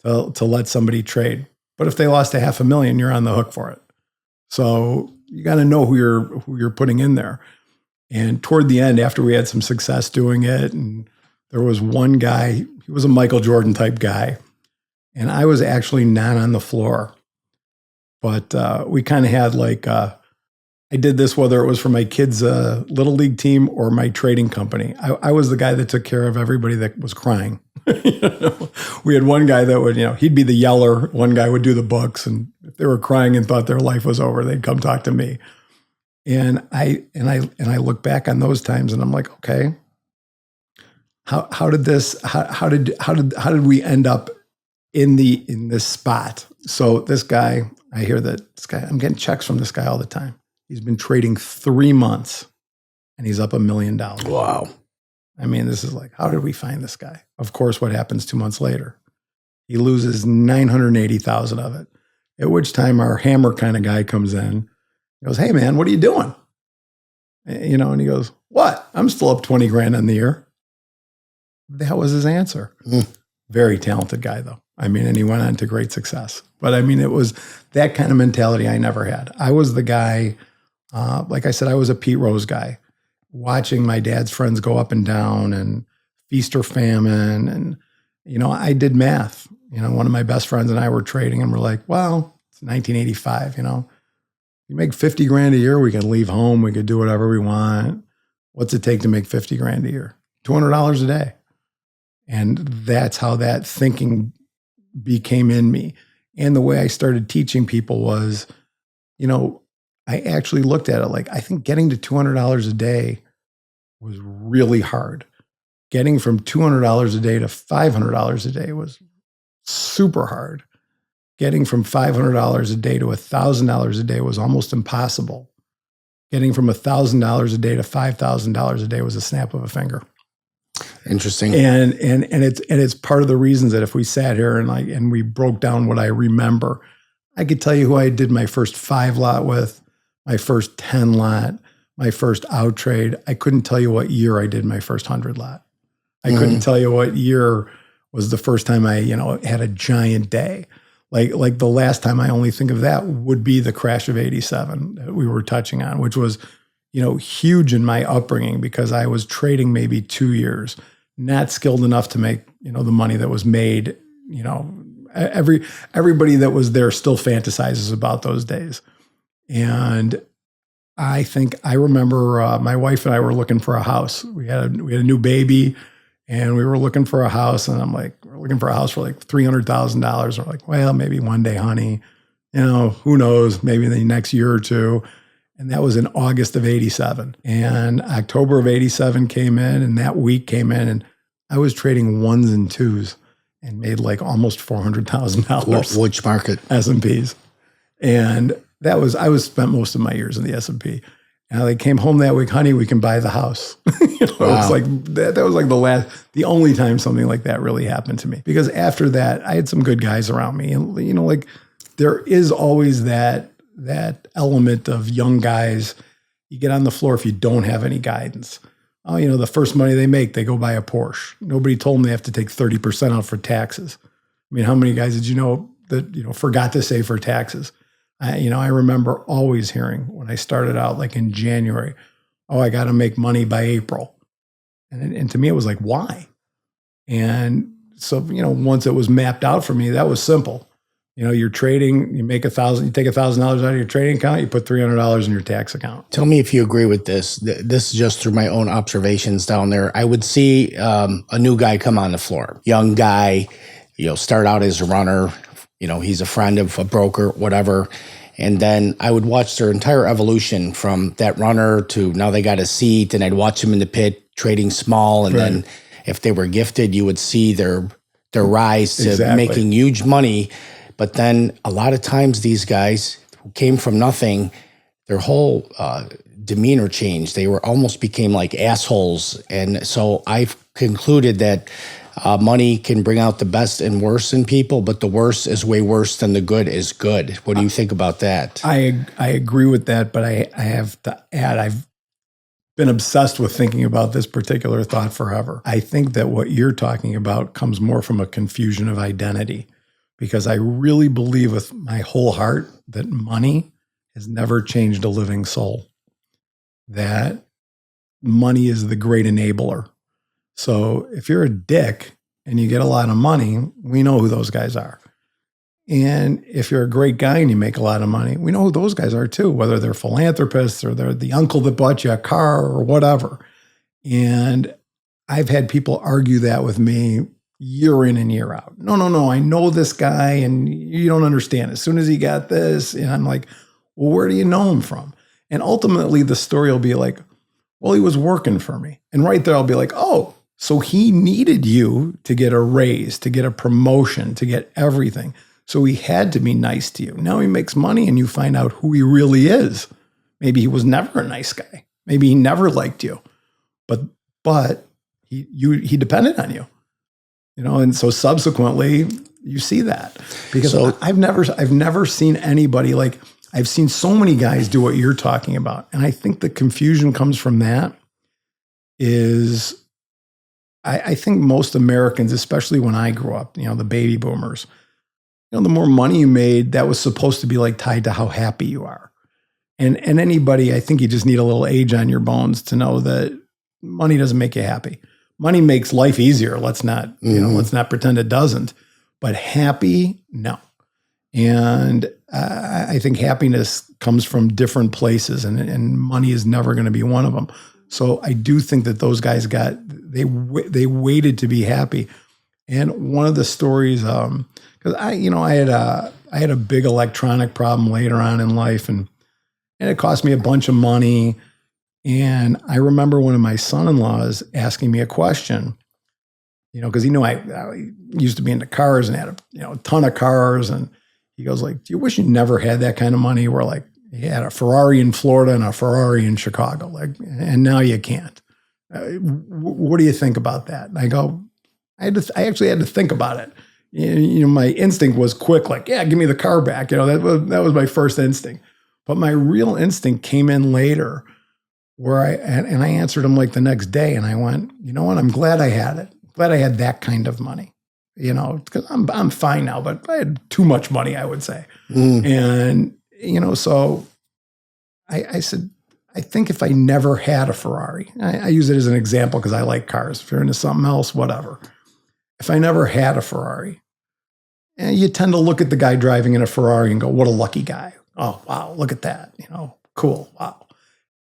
to let somebody trade. But if they lost $500,000, you're on the hook for it. So you got to know who you're putting in there. And toward the end, after we had some success doing it, and there was one guy, he was a Michael Jordan type guy, and I was actually not on the floor. But we kind of had like, I did this whether it was for my kids' little league team or my trading company. I was the guy that took care of everybody that was crying. We had one guy that would, he'd be the yeller. One guy would do the books, and if they were crying and thought their life was over, they'd come talk to me. And I look back on those times, and I'm like, okay, how did we end up in this spot. So this guy, I hear that this guy, I'm getting checks from this guy all the time. He's been trading 3 months and he's up $1 million. Wow. I mean, this is like, how did we find this guy? Of course, what happens 2 months later? He loses 980,000 of it. At which time our hammer kind of guy comes in. He goes, hey man, what are you doing? You know, and he goes, what? I'm still up 20 grand on the year. That was his answer. Very talented guy though. I mean, and he went on to great success. But I mean, it was that kind of mentality I never had. I was the guy, like I said, I was a Pete Rose guy, watching my dad's friends go up and down and feast or famine. And, you know, I did math. You know, one of my best friends and I were trading and we're like, well, it's 1985, you know, you make 50 grand a year, we can leave home, we could do whatever we want. What's it take to make 50 grand a year? $200 a day. And that's how that thinking became in me. And the way I started teaching people was, you know, I actually looked at it like, I think getting to $200 a day was really hard. Getting from $200 a day to $500 a day was super hard. Getting from $500 a day to $1,000 a day was almost impossible. Getting from $1,000 a day to $5,000 a day was a snap of a finger. Interesting. And it's part of the reasons that if we sat here and we broke down what I remember, I could tell you who I did my first 5 lot with, my first 10 lot, my first out trade. I couldn't tell you what year I did my first 100 lot. I couldn't tell you what year was the first time I, you know, had a giant day. Like the last time I only think of that would be the crash of 87 that we were touching on, which was, you know, huge in my upbringing because I was trading maybe 2 years, not skilled enough to make, you know, the money that was made. You know, everybody that was there still fantasizes about those days. And I think I remember my wife and I were looking for a house. We had a new baby and we were looking for a house, and I'm like, we're looking for a house for like $300,000. We're like, well, maybe one day, honey, you know, who knows, maybe the next year or two. And that was in August of 87. And October of 87 came in, and that week came in, and I was trading 1s and 2s and made like almost $400,000. Which market? S&Ps. And I was spent most of my years in the S&P. And I came home that week, honey, we can buy the house. You know, wow. It's like that was like the only time something like that really happened to me. Because after that, I had some good guys around me. And, you know, like there is always that element of young guys. You get on the floor if you don't have any guidance. Oh, you know, the first money they make, they go buy a Porsche. Nobody told them they have to take 30% out for taxes. I mean, how many guys did you know that, you know, forgot to save for taxes? I remember always hearing when I started out, like in January, oh, I got to make money by April. And to me, it was like, why? And so, you know, once it was mapped out for me, that was simple. You know, you're trading, you make $1,000, you take $1,000 out of your trading account, you put $300 in your tax account. Tell me if you agree with this. This is just through my own observations down there. I would see a new guy come on the floor, young guy, you know, start out as a runner. You know, he's a friend of a broker, whatever. And then I would watch their entire evolution from that runner to now they got a seat, and I'd watch them in the pit trading small. And then if they were gifted, you would see their rise to making huge money. But then a lot of times these guys who came from nothing, their whole demeanor changed. They almost became like assholes. And so I've concluded that money can bring out the best and worst in people, but the worst is way worse than the good is good. What do you think about that? I agree with that, but I have to add, I've been obsessed with thinking about this particular thought forever. I think that what you're talking about comes more from a confusion of identity, because I really believe with my whole heart that money has never changed a living soul, that money is the great enabler. So if you're a dick and you get a lot of money, we know who those guys are. And if you're a great guy and you make a lot of money, we know who those guys are too, whether they're philanthropists or they're the uncle that bought you a car or whatever. And I've had people argue that with me year in and year out. No, I know this guy and you don't understand. As soon as he got this, and I'm like, well, where do you know him from? And ultimately the story will be like, well, he was working for me. And right there, I'll be like, oh, So he needed you to get a raise, to get a promotion, to get everything. So he had to be nice to you. Now he makes money and you find out who he really is. Maybe he was never a nice guy. Maybe he never liked you. But he depended on you. And so subsequently you see that. Because I've never seen anybody like, I've seen so many guys do what you're talking about. And I think the confusion comes from that is I think most Americans, especially when I grew up, the baby boomers, the more money you made, that was supposed to be like tied to how happy you are. And anybody, I think you just need a little age on your bones to know that money doesn't make you happy. Money makes life easier. Let's not, let's not pretend it doesn't. But happy, no. And I think happiness comes from different places, and money is never going to be one of them. So I do think that those guys they waited to be happy. And one of the stories, because I had a big electronic problem later on in life, and it cost me a bunch of money. And I remember one of my son-in-laws asking me a question, because he knew I used to be into cars and had a ton of cars, and he goes like, "Do you wish you never had that kind of money?" Where like he had a Ferrari in Florida and a Ferrari in Chicago, like, and now you can't. What do you think about that? And I go, I actually had to think about it. My instinct was quick, like, yeah, give me the car back. That was my first instinct. But my real instinct came in later, where I answered him like the next day, and I went, you know what? I'm glad I had it. Glad I had that kind of money. Because I'm fine now, but I had too much money, I would say. And so I said, I think if I never had a Ferrari, I use it as an example because I like cars. If you're into something else, whatever. If I never had a Ferrari, you tend to look at the guy driving in a Ferrari and go, what a lucky guy. Oh, wow, look at that. Cool. Wow.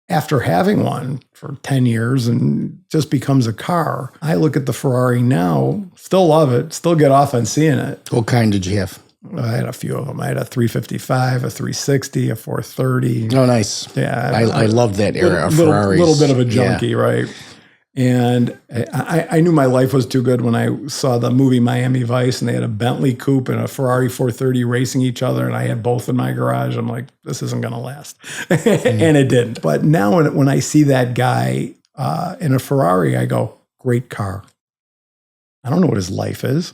After having one for 10 years and just becomes a car, I look at the Ferrari now, still love it, still get off on seeing it. What kind did you have? I had a few of them. I had a 355, a 360, a 430. Oh, nice. Yeah. I loved that era of Ferraris. Little bit of a junkie, right? And I knew my life was too good when I saw the movie Miami Vice, and they had a Bentley coupe and a Ferrari 430 racing each other, and I had both in my garage. I'm like, this isn't going to last. And it didn't. But now when I see that guy in a Ferrari, I go, great car. I don't know what his life is.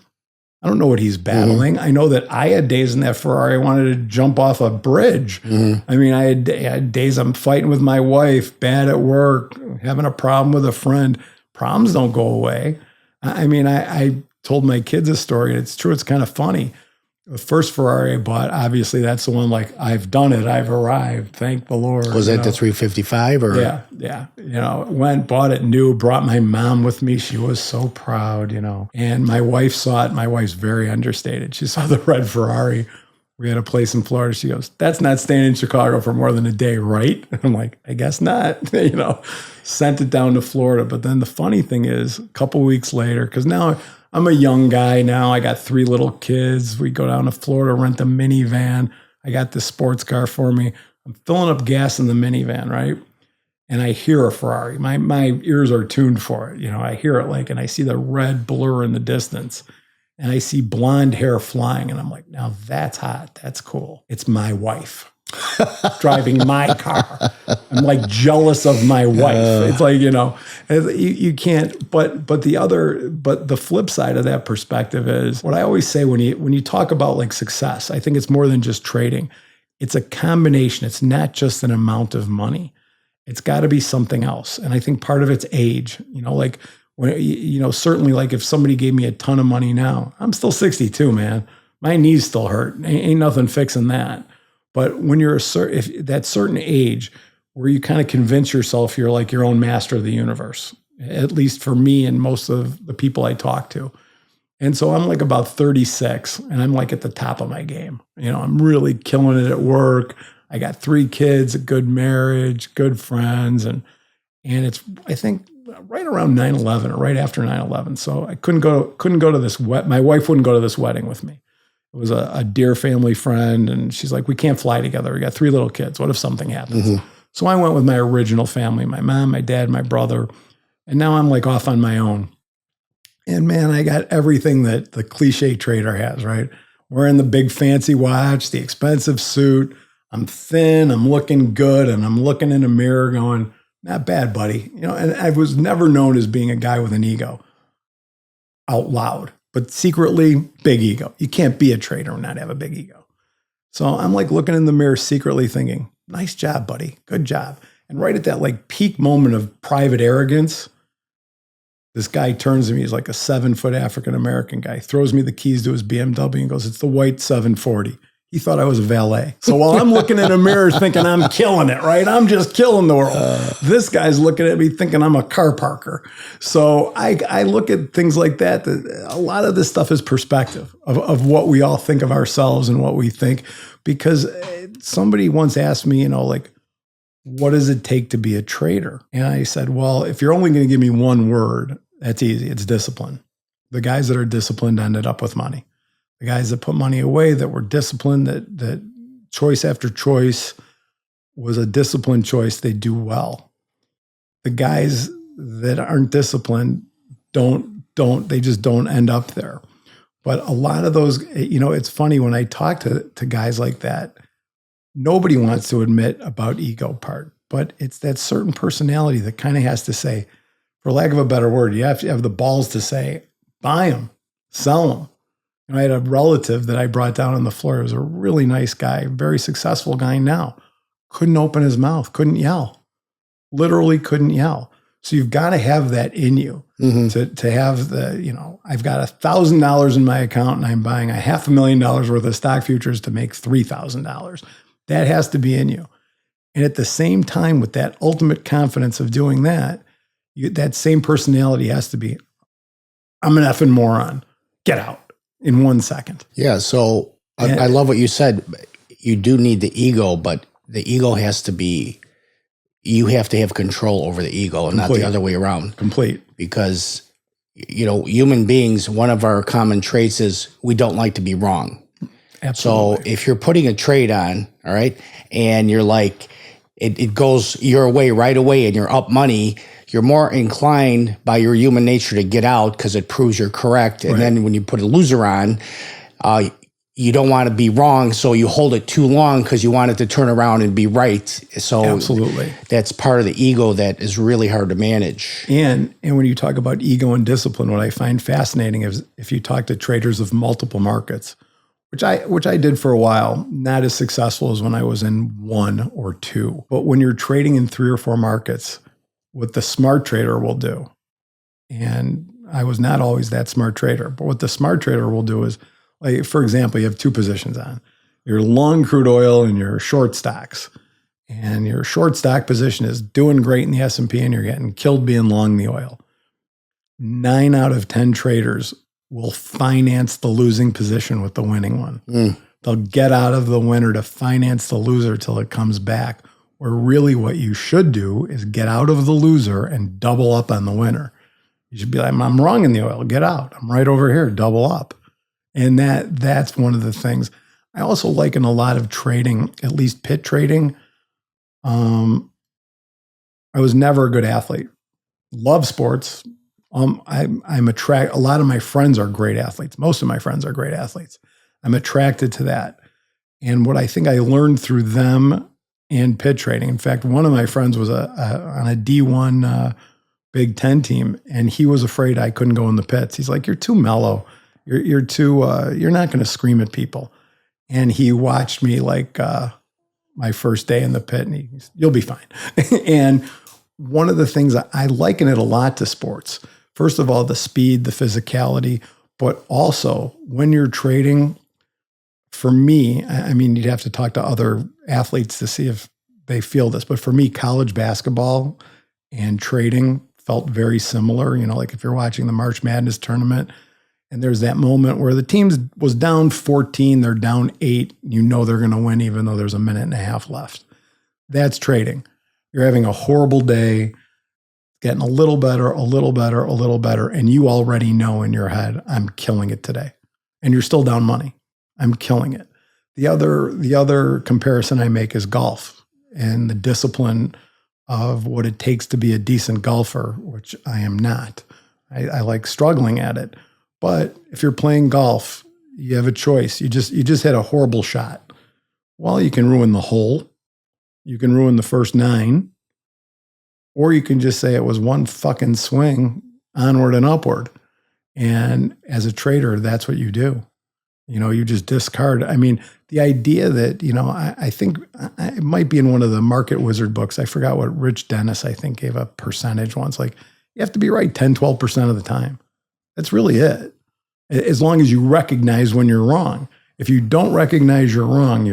I don't know what he's battling. I know that I had days in that Ferrari I wanted to jump off a bridge. I mean, I had days I'm fighting with my wife, bad at work, having a problem with a friend. Problems don't go away. I mean, I told my kids a story, and it's true. It's kind of funny. The first Ferrari I bought, obviously, that's the one like, I've done it. I've arrived. Thank the Lord. Was that the 355? Or? Yeah. Went, bought it new, brought my mom with me. She was so proud, And my wife saw it. My wife's very understated. She saw the red Ferrari. We had a place in Florida. She goes, that's not staying in Chicago for more than a day, right? And I'm like, I guess not. Sent it down to Florida. But then the funny thing is, a couple weeks later, because now I'm a young guy now. I got 3 little kids. We go down to Florida, rent a minivan. I got this sports car for me. I'm filling up gas in the minivan, right? And I hear a Ferrari. My ears are tuned for it. I hear it and I see the red blur in the distance. And I see blonde hair flying. And I'm like, now that's hot. That's cool. It's my wife driving my car. I'm like jealous of my wife. It's like, you can't, but the flip side of that perspective is what I always say when you talk about like success, I think it's more than just trading. It's a combination. It's not just an amount of money. It's got to be something else. And I think part of it's age, like when, certainly like if somebody gave me a ton of money now, I'm still 62, man. My knees still hurt. Ain't nothing fixing that. But when you're that certain age where you kind of convince yourself you're like your own master of the universe, at least for me and most of the people I talk to. And so I'm like about 36 and I'm like at the top of my game. I'm really killing it at work. I got 3 kids, a good marriage, good friends. And it's, I think, right around 9/11 or right after 9/11. So I couldn't go to this my wife wouldn't go to this wedding with me. It was a dear family friend, and she's like, we can't fly together. We got 3 little kids. What if something happens? So I went with my original family, my mom, my dad, my brother, and now I'm like off on my own. And man, I got everything that the cliche trader has, right? Wearing the big fancy watch, the expensive suit. I'm thin, I'm looking good, and I'm looking in a mirror going, not bad, buddy. And I was never known as being a guy with an ego out loud, but secretly, big ego. You can't be a trader and not have a big ego. So I'm like looking in the mirror secretly thinking, nice job, buddy. Good job. And right at that like peak moment of private arrogance, this guy turns to me. He's like a 7-foot African-American guy, throws me the keys to his BMW and goes, it's the white 740. He thought I was a valet. So while I'm looking in a mirror thinking I'm killing it, right? I'm just killing the world. This guy's looking at me thinking I'm a car parker. So I look at things like that. A lot of this stuff is perspective of what we all think of ourselves and what we think. Because somebody once asked me, like, what does it take to be a trader? And I said, well, if you're only going to give me one word, that's easy. It's discipline. The guys that are disciplined ended up with money. The guys that put money away, that were disciplined, that choice after choice was a disciplined choice, they do well. The guys that aren't disciplined they just don't end up there. But a lot of those, it's funny when I talk to guys like that, nobody wants to admit about ego part, but it's that certain personality that kind of has to say, for lack of a better word, you have to have the balls to say, buy them, sell them. I had a relative that I brought down on the floor. He was a really nice guy, very successful guy now. Couldn't open his mouth, couldn't yell. Literally couldn't yell. So you've got to have that in you to have the, I've got $1,000 in my account and I'm buying $500,000 worth of stock futures to make $3,000. That has to be in you. And at the same time, with that ultimate confidence of doing that, that same personality has to be, I'm an effing moron. Get out. In 1 second. Yeah. So I love what you said. You do need the ego, but the ego has to be, you have to have control over the ego and not the other way around. Complete. Because, human beings, one of our common traits is we don't like to be wrong. Absolutely. So if you're putting a trade on, all right, and you're like, it goes your way right away and you're up money, you're more inclined by your human nature to get out because it proves you're correct. And then when you put a loser on, you don't want to be wrong. So you hold it too long because you want it to turn around and be right. So absolutely, that's part of the ego that is really hard to manage. And when you talk about ego and discipline, what I find fascinating is if you talk to traders of multiple markets, which I did for a while, not as successful as when I was in 1 or 2. But when you're trading in 3 or 4 markets, what the smart trader will do, and I was not always that smart trader, but what the smart trader will do is, like, for example, you have 2 positions on. You're long crude oil and you're short stocks. And your short stock position is doing great in the S&P and you're getting killed being long the oil. 9 out of 10 traders will finance the losing position with the winning one. They'll get out of the winner to finance the loser till it comes back. Where really what you should do is get out of the loser and double up on the winner. You should be like, I'm wrong in the oil, get out. I'm right over here, double up. And that's one of the things. I also liken a lot of trading, at least pit trading. I was never a good athlete. Love sports. I'm attracted. A lot of my friends are great athletes. Most of my friends are great athletes. I'm attracted to that. And what I think I learned through them and pit trading. In fact, one of my friends was on a D1 Big Ten team, and he was afraid I couldn't go in the pits. He's like, "You're too mellow. You're too. You're not going to scream at people." And he watched me like my first day in the pit, and you'll be fine. And one of the things I liken it a lot to sports. First of all, the speed, the physicality, but also when you're trading. For me, I mean, you'd have to talk to other athletes to see if they feel this, but for me, college basketball and trading felt very similar. Like if you're watching the March Madness tournament and there's that moment where the team was down 14, they're down 8, they're going to win even though there's a minute and a half left. That's trading. You're having a horrible day, getting a little better, a little better, a little better, and you already know in your head, I'm killing it today. And you're still down money. I'm killing it. The other comparison I make is golf and the discipline of what it takes to be a decent golfer, which I am not. I like struggling at it. But if you're playing golf, you have a choice. You just hit a horrible shot. Well, you can ruin the hole. You can ruin the first 9. Or you can just say it was one fucking swing onward and upward. And as a trader, that's what you do. You just discard. I mean, the idea that, I think it might be in one of the Market Wizard books. I forgot what Rich Dennis, I think, gave a percentage once. Like, you have to be right 10, 12% of the time. That's really it. As long as you recognize when you're wrong. If you don't recognize you're wrong,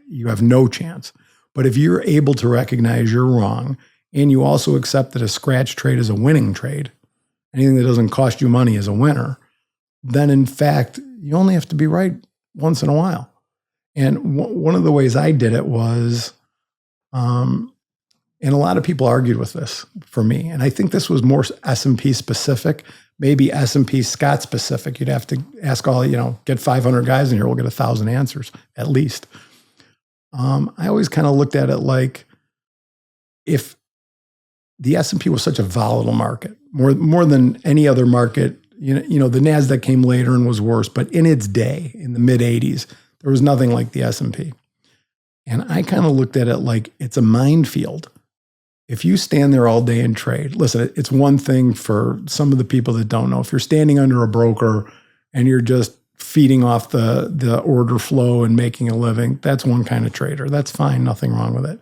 you have no chance. But if you're able to recognize you're wrong, and you also accept that a scratch trade is a winning trade, anything that doesn't cost you money is a winner, then in fact, you only have to be right once in a while. And one of the ways I did it was, and a lot of people argued with this for me, and I think this was more S&P specific, maybe S&P Scott specific. You'd have to ask get 500 guys in here, we'll get 1,000 answers at least. I always kind of looked at it like, if the S&P was such a volatile market, more than any other market, the NASDAQ came later and was worse, but in its day, in the mid 80s, there was nothing like the S&P. And I kind of looked at it like it's a minefield. If you stand there all day and trade, listen, it's one thing for some of the people that don't know. If you're standing under a broker and you're just feeding off the order flow and making a living, that's one kind of trader. That's fine, nothing wrong with it.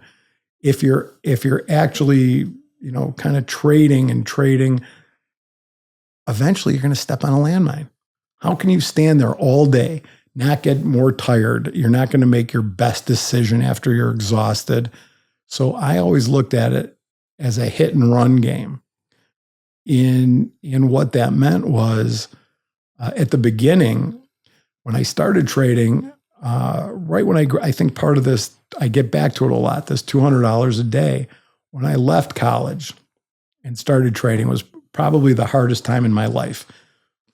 If you're actually, kind of trading, eventually you're going to step on a landmine. How can you stand there all day, not get more tired? You're not going to make your best decision after you're exhausted. So I always looked at it as a hit and run game. In what that meant was, at the beginning, when I started trading, right when I think part of this, I get back to it a lot, this $200 a day. When I left college and started trading was probably the hardest time in my life,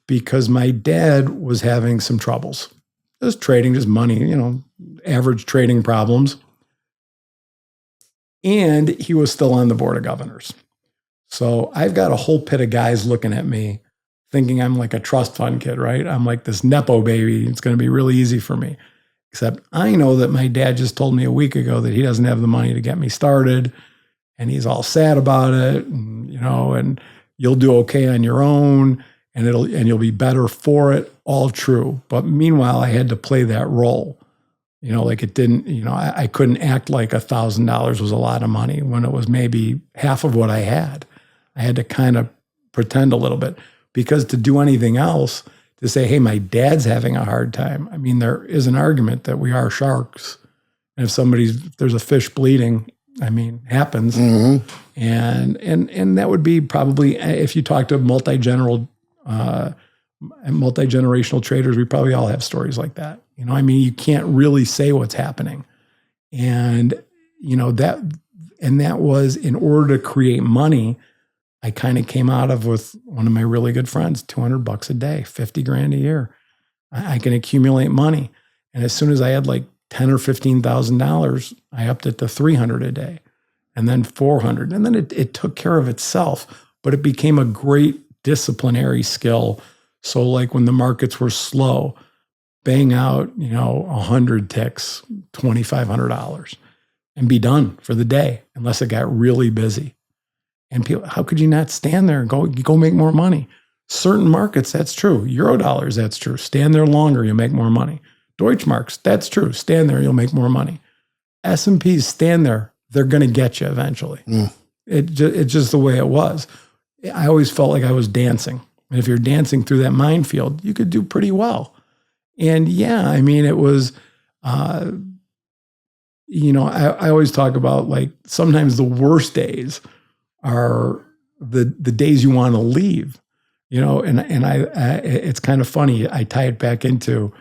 because my dad was having some troubles. Just trading, just money, average trading problems. And he was still on the board of governors. So I've got a whole pit of guys looking at me thinking I'm like a trust fund kid, right? I'm like this Nepo baby. It's going to be really easy for me. Except I know that my dad just told me a week ago that he doesn't have the money to get me started. And he's all sad about it, and you'll do okay on your own, and you'll be better for it. All true. But meanwhile, I had to play that role. Like it didn't, I couldn't act like $1,000 was a lot of money when it was maybe half of what I had. I had to kind of pretend a little bit, because to do anything else, to say, hey, my dad's having a hard time. I mean, there is an argument that we are sharks. And if there's a fish bleeding, happens. Mm-hmm. And that would be probably, if you talk to multi-generational traders, we probably all have stories like that. You can't really say what's happening. And, that was in order to create money. I kind of came out with one of my really good friends, $200 a day, $50,000 a year. I can accumulate money. And as soon as I had like $10,000 or $15,000, I upped it to $300 a day, and then $400. And then it took care of itself, but it became a great disciplinary skill. So like when the markets were slow, bang out, 100 ticks, $2,500, and be done for the day, unless it got really busy. And people, how could you not stand there and go make more money? Certain markets, that's true. Eurodollars, that's true. Stand there longer, you'll make more money. Deutschmarks, that's true. Stand there, you'll make more money. S&Ps, stand there, they're going to get you eventually. It's just the way it was. I always felt like I was dancing. And if you're dancing through that minefield, you could do pretty well. And yeah, it was, I always talk about like sometimes the worst days are the days you want to leave, and I it's kind of funny. I tie it back into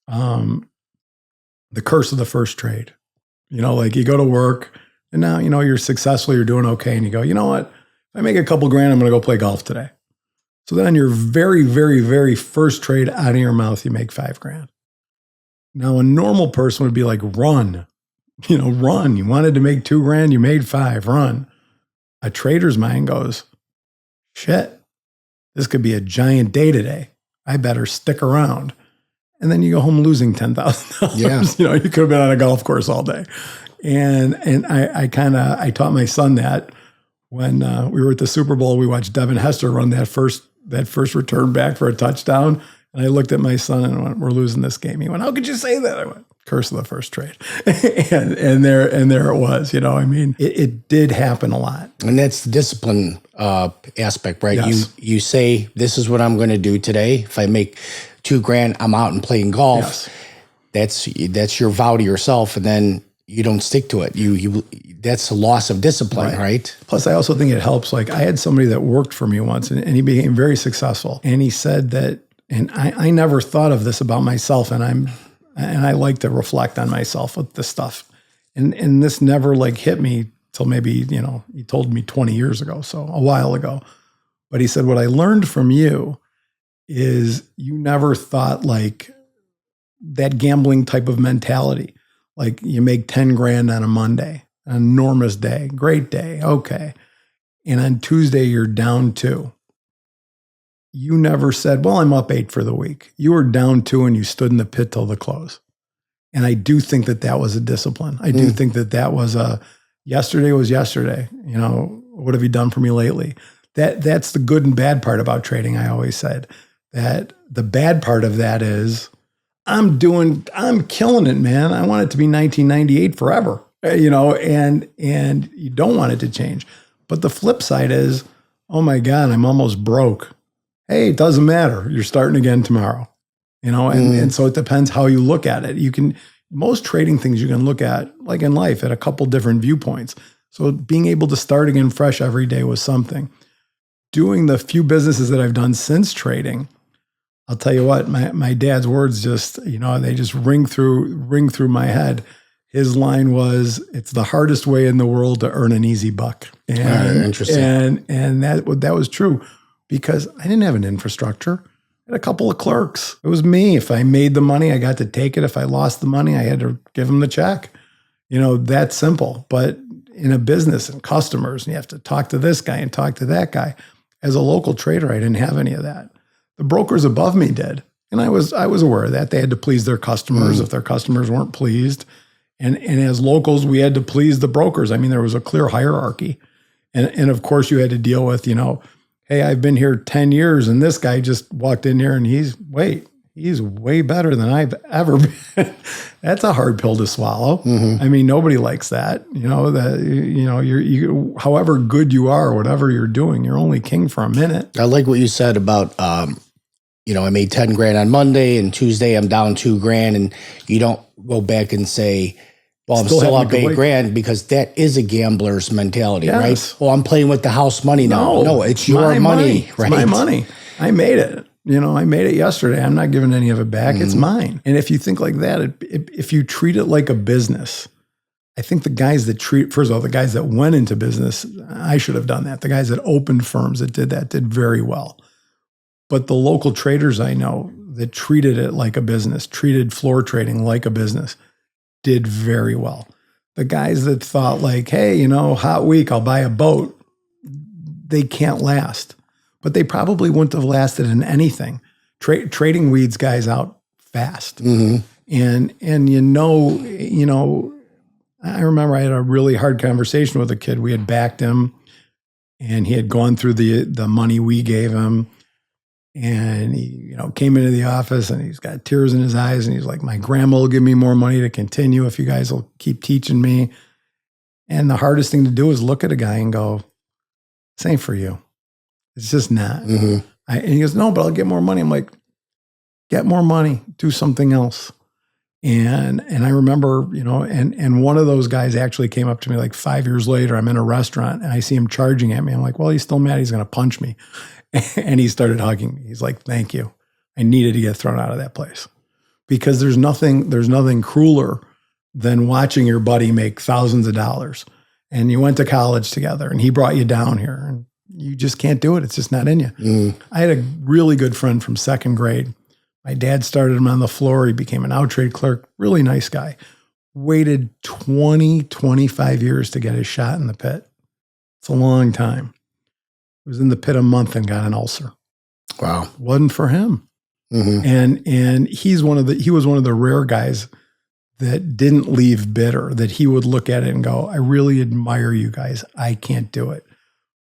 the curse of the first trade. Like you go to work and now, you're successful, you're doing okay. And you go, you know what? If I make a couple grand, I'm going to go play golf today. So then on your very, very, very first trade out of your mouth, you make $5,000. Now a normal person would be like, run, run. You wanted to make $2,000, you made $5,000, run. A trader's mind goes, shit, This could be a giant day today. I better stick around. And then you go home losing $10,000. Yeah. You could have been on a golf course all day. And I taught my son that when we were at the Super Bowl. We watched Devin Hester run that first return back for a touchdown. And I looked at my son and went, "We're losing this game." He went, "How could you say that?" I went, "Curse of the first trade." and there it was. It did happen a lot. And that's the discipline aspect, right? Yes. You say, "This is what I'm going to do today. If I make $2,000, I'm out and playing golf." Yes. That's your vow to yourself, and then you don't stick to it. You that's a loss of discipline, right? Plus, I also think it helps. Like, I had somebody that worked for me once, and he became very successful. And he said that, and I never thought of this about myself, and I like to reflect on myself with this stuff. And this never hit me till maybe, he told me 20 years ago, so a while ago. But he said, what I learned from you is you never thought like that gambling type of mentality. Like, you make 10 grand on a Monday, an enormous day, great day, okay. And on Tuesday, you're down 2. You never said, well, I'm up 8 for the week. You were down 2 and you stood in the pit till the close. And I do think that was a discipline. I do think that was yesterday was yesterday. What have you done for me lately? That's the good and bad part about trading. I always said that the bad part of that is I'm killing it, man. I want it to be 1998 forever, and you don't want it to change. But the flip side is, oh my God, I'm almost broke. Hey, it doesn't matter. You're starting again tomorrow, and so it depends how you look at it. Most trading things you can look at, like in life, at a couple different viewpoints. So being able to start again fresh every day was something. Doing the few businesses that I've done since trading, I'll tell you what, my dad's words just, they just ring through my head. His line was, "It's the hardest way in the world to earn an easy buck." And interesting. And that was true, because I didn't have an infrastructure. I had a couple of clerks. It was me. If I made the money, I got to take it. If I lost the money, I had to give them the check. That's simple. But in a business and customers, and you have to talk to this guy and talk to that guy. As a local trader, I didn't have any of that. The brokers above me did. And I was aware of that. They had to please their customers if their customers weren't pleased. And as locals, we had to please the brokers. I mean, there was a clear hierarchy. And of course, you had to deal with, hey, I've been here 10 years and this guy just walked in here and he's way better than I've ever been. That's a hard pill to swallow. I mean, nobody likes that. You however good you are, whatever you're doing, you're only king for a minute. I like what you said about, I made 10 grand on Monday and Tuesday I'm down $2,000, and you don't go back and say, well, I'm still up $8,000, because that is a gambler's mentality, right? Well, I'm playing with the house money now. No, it's your money, right? It's my money. I made it. I made it yesterday. I'm not giving any of it back. It's mine. And if you think like that, if you treat it like a business, I think the guys that went into business, I should have done that. The guys that opened firms that did that did very well. But the local traders I know that treated it like a business, treated floor trading like a business, did very well. The guys that thought like, hey, hot week, I'll buy a boat, they can't last. But they probably wouldn't have lasted in anything. Trading weeds guys out fast. And I remember I had a really hard conversation with a kid. We had backed him, and he had gone through the money we gave him. And he, came into the office and he's got tears in his eyes, and he's like, my grandma will give me more money to continue if you guys will keep teaching me. And the hardest thing to do is look at a guy and go, this ain't for you. It's just not. And he goes, no, but I'll get more money. I'm like, get more money, do something else. And I remember, and one of those guys actually came up to me like 5 years later. I'm in a restaurant and I see him charging at me. I'm like, well, he's still mad. He's going to punch me. And he started hugging me. He's like, thank you. I needed to get thrown out of that place, because there's nothing crueler than watching your buddy make thousands of dollars, and you went to college together and he brought you down here, and you just can't do it. It's just not in you. I had a really good friend from second grade. My dad started him on the floor. He became an out-trade clerk. Really nice guy. Waited 25 years to get his shot in the pit. It's a long time. Was in the pit a month and got an ulcer. Wow. Wasn't for him. And he was one of the rare guys that didn't leave bitter, that he would look at it and go, I really admire you guys. I can't do it.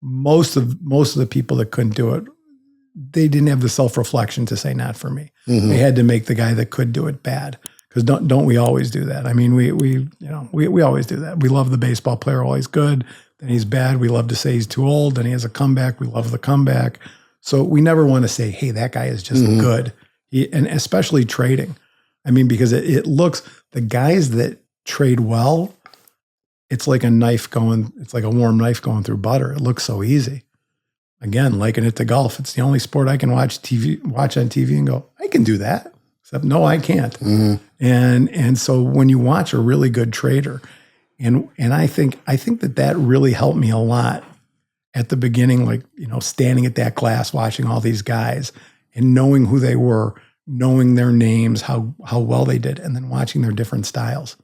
Most of the people that couldn't do it, they didn't have the self-reflection to say, not for me. They had to make the guy that could do it bad. Because don't we always do that? I mean, we always do that. We love the baseball player while he's good, then he's bad. We love to say he's too old, then he has a comeback. We love the comeback. So we never want to say, hey, that guy is just good. And especially trading. I mean, because it looks, the guys that trade well, it's like a warm knife going through butter. It looks so easy. Again, liken it to golf. It's the only sport I can watch on TV and go, I can do that. Except no, I can't. And so when you watch a really good trader, and I think that really helped me a lot at the beginning, like, standing at that glass, watching all these guys and knowing who they were, knowing their names, how well they did, and then watching their different styles,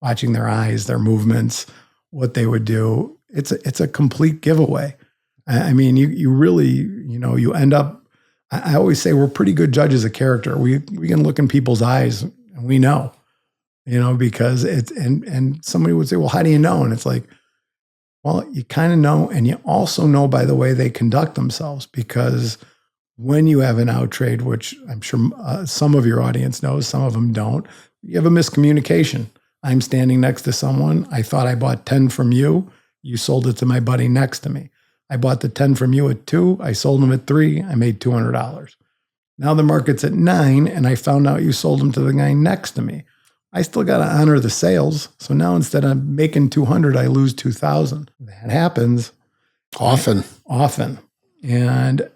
watching their eyes, their movements, what they would do. It's a complete giveaway. I mean, you really, you end up, I always say we're pretty good judges of character. We can look in people's eyes and we know, because and somebody would say, well, how do you know? And it's like, well, you kind of know. And you also know by the way they conduct themselves, because when you have an out trade, which I'm sure some of your audience knows, some of them don't, you have a miscommunication. I'm standing next to someone. I thought I bought 10 from you. You sold it to my buddy next to me. I bought the 10 from you at 2. I sold them at 3. I made $200. Now the market's at 9, and I found out you sold them to the guy next to me. I still got to honor the sales. So now instead of making 200, I lose 2,000. That happens Often. And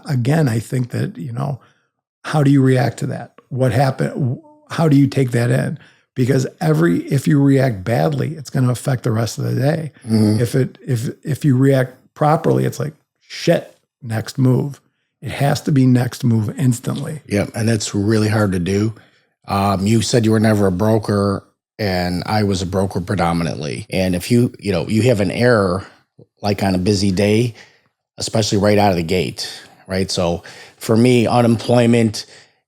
again, I think that, how do you react to that? What happened? How do you take that in? Because if you react badly, it's going to affect the rest of the day. If you react properly, it's like, shit, next move. It has to be next move instantly. Yeah, and that's really hard to do. You said you were never a broker, and I was a broker predominantly. And if you have an error, like on a busy day, especially right out of the gate, right? So for me, unemployment,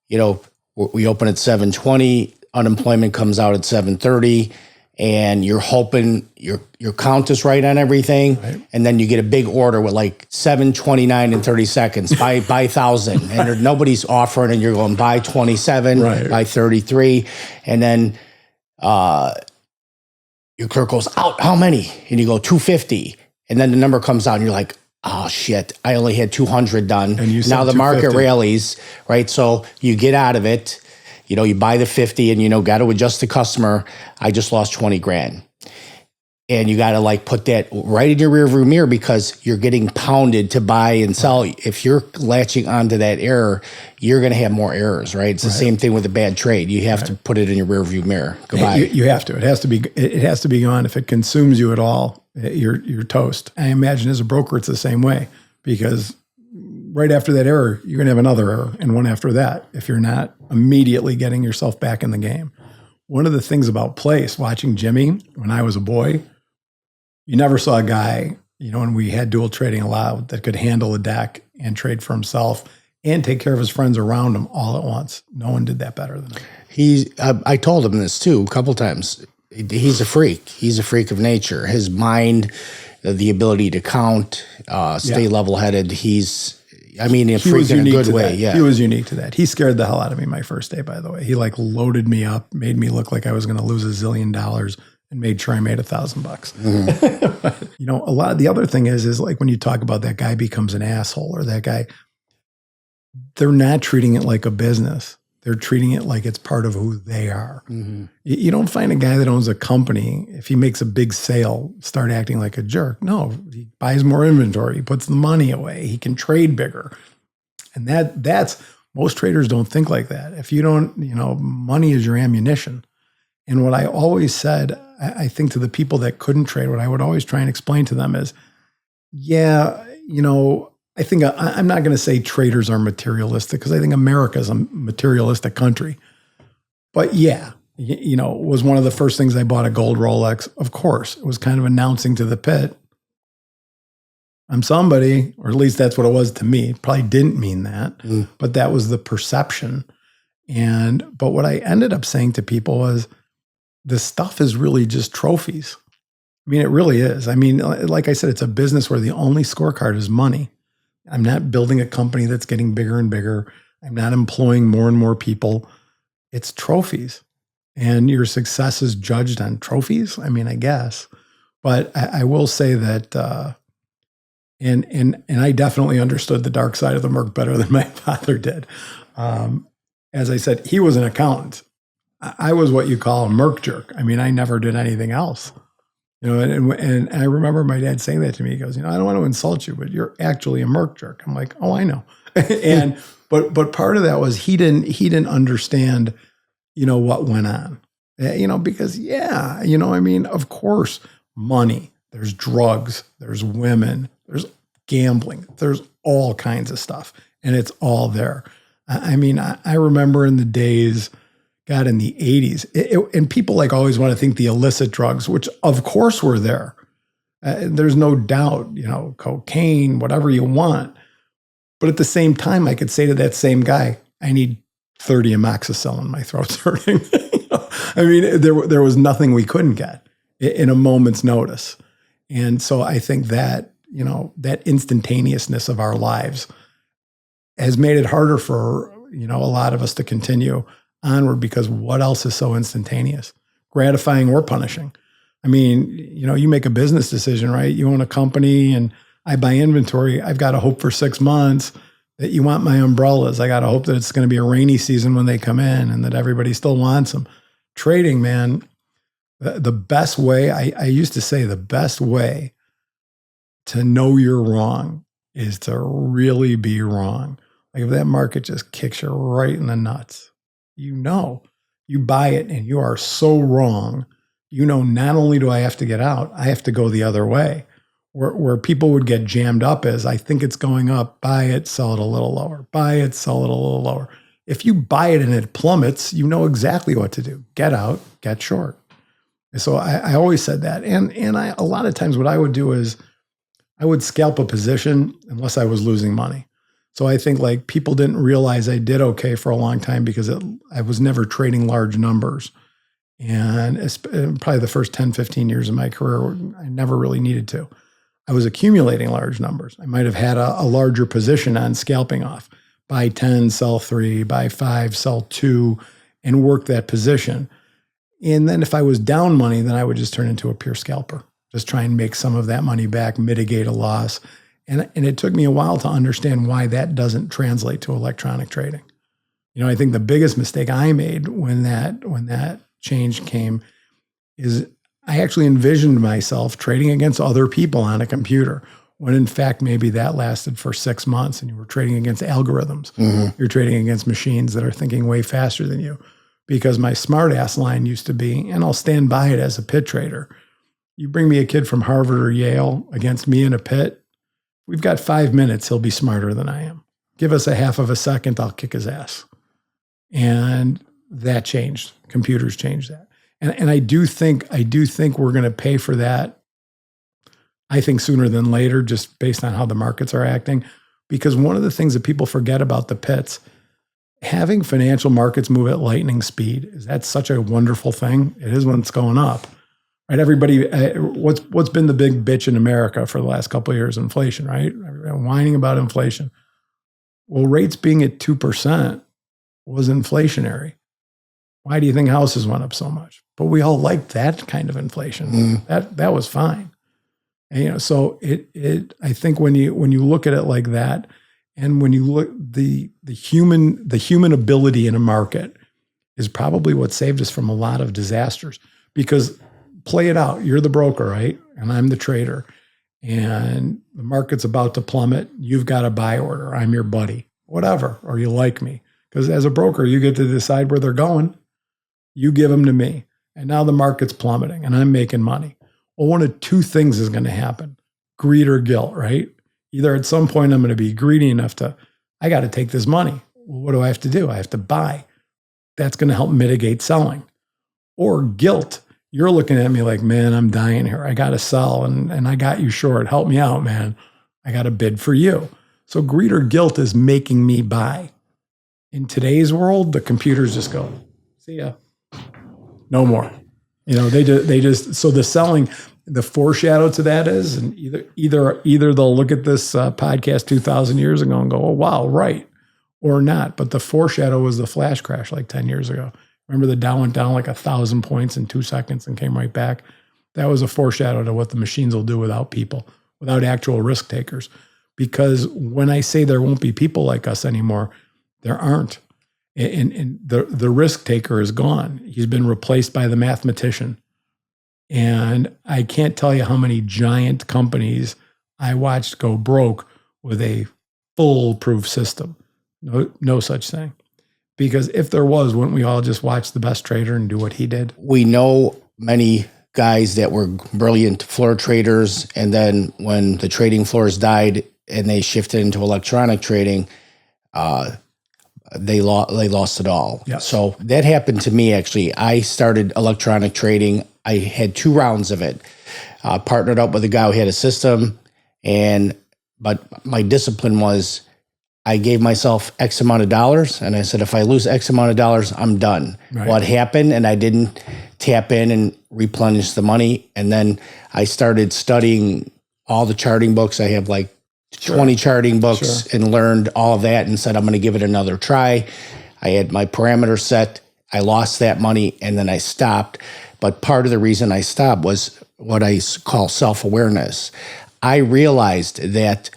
we open at 7:20, unemployment comes out at 7:30, and you're hoping your count is right on everything, right. And then you get a big order with like 7:29 and 30 seconds, buy 1,000, and nobody's offering, and you're going buy 27, right. Buy 33, and then your clerk goes out, how many? And you go 250, and then the number comes out, and you're like, oh shit, I only had 200 done. And now the market rallies, right? So you get out of it. You buy the 50 and, got to adjust the customer. I just lost 20 grand. And you got to put that right in your rearview mirror, because you're getting pounded to buy and sell. If you're latching onto that error, you're going to have more errors, right? It's the same thing with a bad trade. You have to put it in your rearview mirror. Goodbye. You have to. It has to be gone. If it consumes you at all, you're toast. I imagine as a broker, it's the same way, because right after that error, you're going to have another error and one after that if you're not immediately getting yourself back in the game. One of the things about place, watching Jimmy when I was a boy, you never saw a guy, and we had dual trading allowed, that could handle a deck and trade for himself and take care of his friends around him all at once. No one did that better than him. I told him this too a couple times. He's a freak. He's a freak of nature. His mind, the ability to count, stay level-headed. A freak in a good way. Yeah. He was unique to that. He scared the hell out of me my first day, by the way. He loaded me up, made me look like I was going to lose $1 zillion, and made sure I made $1,000. A lot of the other thing is when you talk about that guy becomes an asshole, or that guy, they're not treating it like a business. They're treating it like it's part of who they are. You don't find a guy that owns a company, if he makes a big sale, start acting like a jerk. No, he buys more inventory. He puts the money away. He can trade bigger. And that's, most traders don't think like that. If you don't, money is your ammunition. And what I always said, I think to the people that couldn't trade, what I would always try and explain to them is, I think I'm not going to say traders are materialistic, because I think America is a materialistic country. But was one of the first things I bought a gold Rolex. Of course, it was kind of announcing to the pit, I'm somebody, or at least that's what it was to me. Probably didn't mean that, but that was the perception. But what I ended up saying to people was, this stuff is really just trophies. I mean, it really is. I mean, like I said, it's a business where the only scorecard is money. I'm not building a company that's getting bigger and bigger. I'm not employing more and more people. It's trophies. And your success is judged on trophies. I mean, I guess. But I will say that, and I definitely understood the dark side of the Merc better than my father did. As I said, he was an accountant. I was what you call a Merc jerk. I mean, I never did anything else. And I remember my dad saying that to me. He goes, I don't want to insult you, but you're actually a Merc jerk. I'm like, oh, I know. But part of that was he didn't understand, what went on, because I mean, of course, money, there's drugs, there's women, there's gambling, there's all kinds of stuff, and it's all there. I mean, I remember in the days, God, in the 80s, and people always want to think the illicit drugs, which of course were there. There's no doubt, cocaine, whatever you want. But at the same time, I could say to that same guy, I need 30 amoxicillin, my throat's hurting. I mean, there was nothing we couldn't get in a moment's notice. And so I think that, that instantaneousness of our lives has made it harder for, a lot of us to continue onward, because what else is so instantaneous, gratifying or punishing? I mean, you make a business decision, right? You own a company and I buy inventory. I've got to hope for 6 months that you want my umbrellas. I got to hope that it's going to be a rainy season when they come in and that everybody still wants them. Trading, man, the best way, I used to say the best way to know you're wrong is to really be wrong. Like if that market just kicks you right in the nuts, you buy it and you are so wrong. Not only do I have to get out, I have to go the other way. Where people would get jammed up is, I think it's going up, buy it, sell it a little lower, buy it, sell it a little lower. If you buy it and it plummets, you know exactly what to do. Get out, get short. And so I always said that. And a lot of times what I would do is I would scalp a position unless I was losing money. So I think people didn't realize I did okay for a long time because I was never trading large numbers. And it's probably the first 10, 15 years of my career, I never really needed to. I was accumulating large numbers. I might have had a larger position on scalping off. Buy 10, sell 3, buy 5, sell 2, and work that position. And then if I was down money, then I would just turn into a pure scalper. Just try and make some of that money back, mitigate a loss. And it took me a while to understand why that doesn't translate to electronic trading. I think the biggest mistake I made when that change came is I actually envisioned myself trading against other people on a computer, when in fact maybe that lasted for 6 months and you were trading against algorithms. Mm-hmm. You're trading against machines that are thinking way faster than you. Because my smart ass line used to be, and I'll stand by it as a pit trader, you bring me a kid from Harvard or Yale against me in a pit, we've got 5 minutes, he'll be smarter than I am. Give us a half of a second, I'll kick his ass. And that changed. Computers changed that. And I do think we're going to pay for that, I think sooner than later, just based on how the markets are acting. Because one of the things that people forget about the pits, having financial markets move at lightning speed, that's such a wonderful thing. It is when it's going up. Right, everybody, what's been the big bitch in America for the last couple of years? Inflation, right? Everybody whining about inflation. Well, rates being at 2% was inflationary. Why do you think houses went up so much? But we all liked that kind of inflation. That was fine. And, so I think when you look at it like that, and when you look the human ability in a market is probably what saved us from a lot of disasters. Because play it out. You're the broker, right? And I'm the trader. And the market's about to plummet. You've got a buy order. I'm your buddy, whatever, or you like me. Because as a broker, you get to decide where they're going. You give them to me. And now the market's plummeting and I'm making money. Well, one of two things is going to happen. Greed or guilt, right? Either at some point I'm going to be greedy enough I got to take this money. Well, what do I have to do? I have to buy. That's going to help mitigate selling. Or guilt. You're looking at me like, man, I'm dying here. I got to sell and I got you short. Help me out, man. I got a bid for you. So greed or guilt is making me buy. In today's world, the computers just go, see ya. No more. They just so the selling, the foreshadow to that is, and either they'll look at this podcast 2,000 years ago and go, oh, wow, right, or not. But the foreshadow was the flash crash like 10 years ago. Remember the Dow went down like 1,000 points in 2 seconds and came right back? That was a foreshadow to what the machines will do without people, without actual risk takers. Because when I say there won't be people like us anymore, there aren't. And the risk taker is gone. He's been replaced by the mathematician. And I can't tell you how many giant companies I watched go broke with a foolproof system. No such thing. Because if there was, wouldn't we all just watch the best trader and do what he did? We know many guys that were brilliant floor traders, and then when the trading floors died and they shifted into electronic trading, they lost it all. Yes. So that happened to me, actually. I started electronic trading. I had 2 rounds of it. Partnered up with a guy who had a system, but my discipline was I gave myself X amount of dollars, and I said, if I lose X amount of dollars, I'm done. Right. What happened, and I didn't tap in and replenish the money, and then I started studying all the charting books. I have like 20 charting books and learned all of that and said, I'm going to give it another try. I had my parameters set. I lost that money and then I stopped. But part of the reason I stopped was what I call self-awareness. I realized that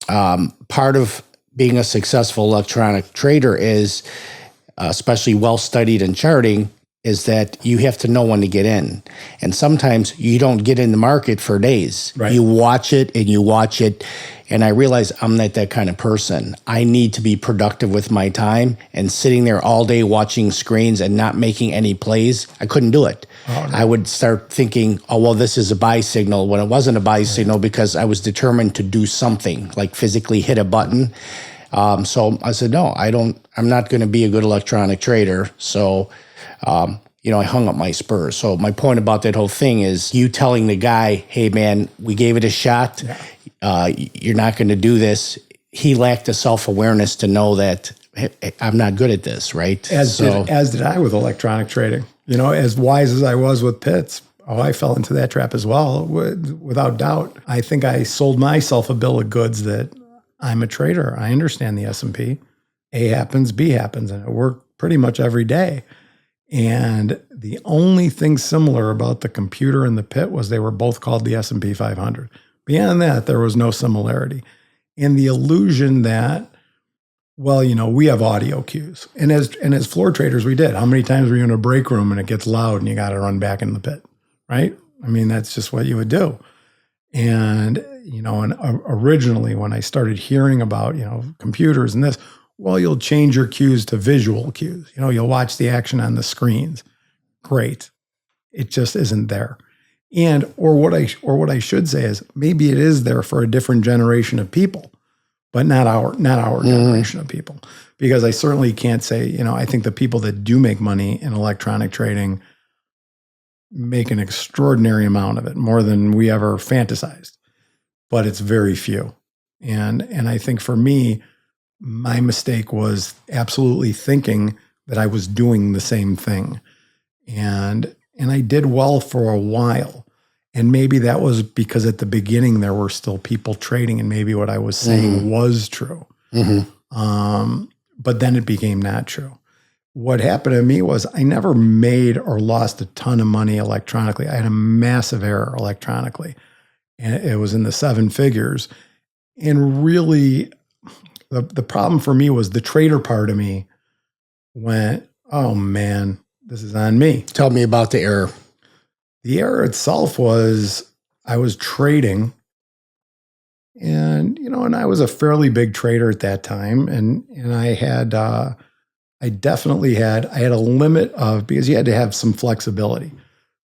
part of being a successful electronic trader is, especially well-studied in charting, is that you have to know when to get in. And sometimes you don't get in the market for days. Right. You watch it and you watch it. And I realize I'm not that kind of person. I need to be productive with my time, and sitting there all day watching screens and not making any plays, I couldn't do it. Oh, no. I would start thinking, oh, well, this is a buy signal, when it wasn't a buy signal, because I was determined to do something, like physically hit a button. So I said, no, I'm not going to be a good electronic trader. So, I hung up my spurs. So my point about that whole thing is you telling the guy, hey, man, we gave it a shot. Yeah. You're not going to do this. He lacked the self-awareness to know that, hey, I'm not good at this, right? As did I with electronic trading. As wise as I was with pits, I fell into that trap as well, without doubt. I think I sold myself a bill of goods that I'm a trader. I understand the S&P. A happens, B happens, and it worked pretty much every day. And the only thing similar about the computer and the pit was they were both called the S&P 500. Beyond that, there was no similarity. And the illusion that, well, we have audio cues. And as floor traders, we did. How many times were you in a break room and it gets loud and you got to run back in the pit, right? I mean, that's just what you would do. And, originally when I started hearing about, computers and this, well, you'll change your cues to visual cues. You'll watch the action on the screens. Great. It just isn't there. Or what I should say is maybe it is there for a different generation of people, but not our generation of people. Because I certainly can't say, I think the people that do make money in electronic trading make an extraordinary amount of it, more than we ever fantasized. But it's very few. And I think for me, my mistake was absolutely thinking that I was doing the same thing. And I did well for a while. And maybe that was because at the beginning there were still people trading, and maybe what I was saying was true. But then it became not true. What happened to me was I never made or lost a ton of money electronically. I had a massive error electronically, and it was in the 7 figures. And really, the problem for me was the trader part of me went, oh man, this is on me. Tell me about the error. The error itself was I was trading, and I was a fairly big trader at that time, and I had I had a limit of, because you had to have some flexibility.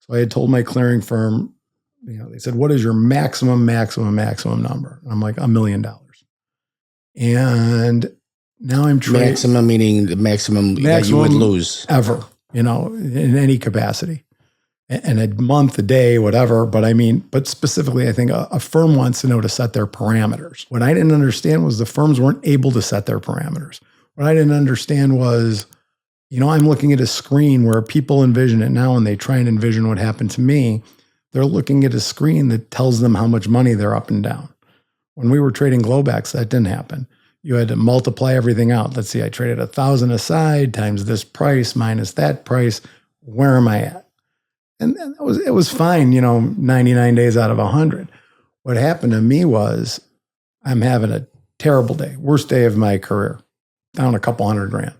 So I had told my clearing firm, they said, what is your maximum number? And I'm like, $1 million. And now I'm trading. Maximum meaning the maximum that you would lose ever, in any capacity. and a month, a day, whatever. But specifically, I think a firm wants to know to set their parameters. What I didn't understand was the firms weren't able to set their parameters. What I didn't understand was, I'm looking at a screen where people envision it now and they try and envision what happened to me. They're looking at a screen that tells them how much money they're up and down. When we were trading Globex, that didn't happen. You had to multiply everything out. Let's see, I traded 1,000 aside times this price minus that price. Where am I at? And it was fine, 99 days out of 100. What happened to me was I'm having a terrible day, worst day of my career, down a couple $100,000.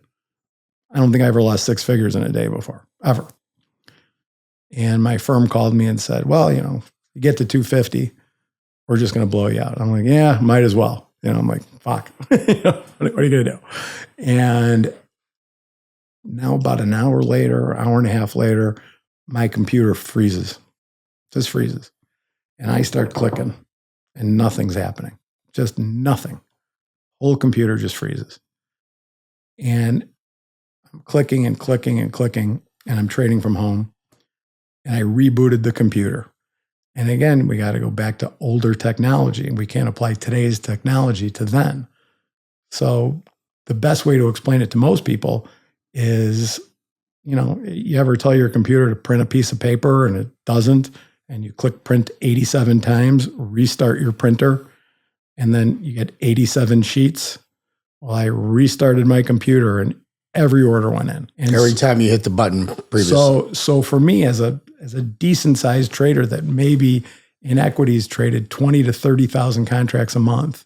I don't think I ever lost 6 figures in a day before, ever. And my firm called me and said, well, you get to 250, we're just going to blow you out. I'm like, yeah, might as well. I'm like, fuck, what are you going to do? And now about an hour later, hour and a half later, my computer freezes, just freezes. And I start clicking and nothing's happening, just nothing. Whole computer just freezes. And I'm clicking and clicking and clicking, and I'm trading from home. And I rebooted the computer. And again, we got to go back to older technology, and we can't apply today's technology to then. So the best way to explain it to most people is, you ever tell your computer to print a piece of paper and it doesn't, and you click print 87 times, restart your printer, and then you get 87 sheets? Well, I restarted my computer and every order went in. And every time you hit the button previously. So for me as a decent sized trader that maybe in equities traded 20 to 30,000 contracts a month,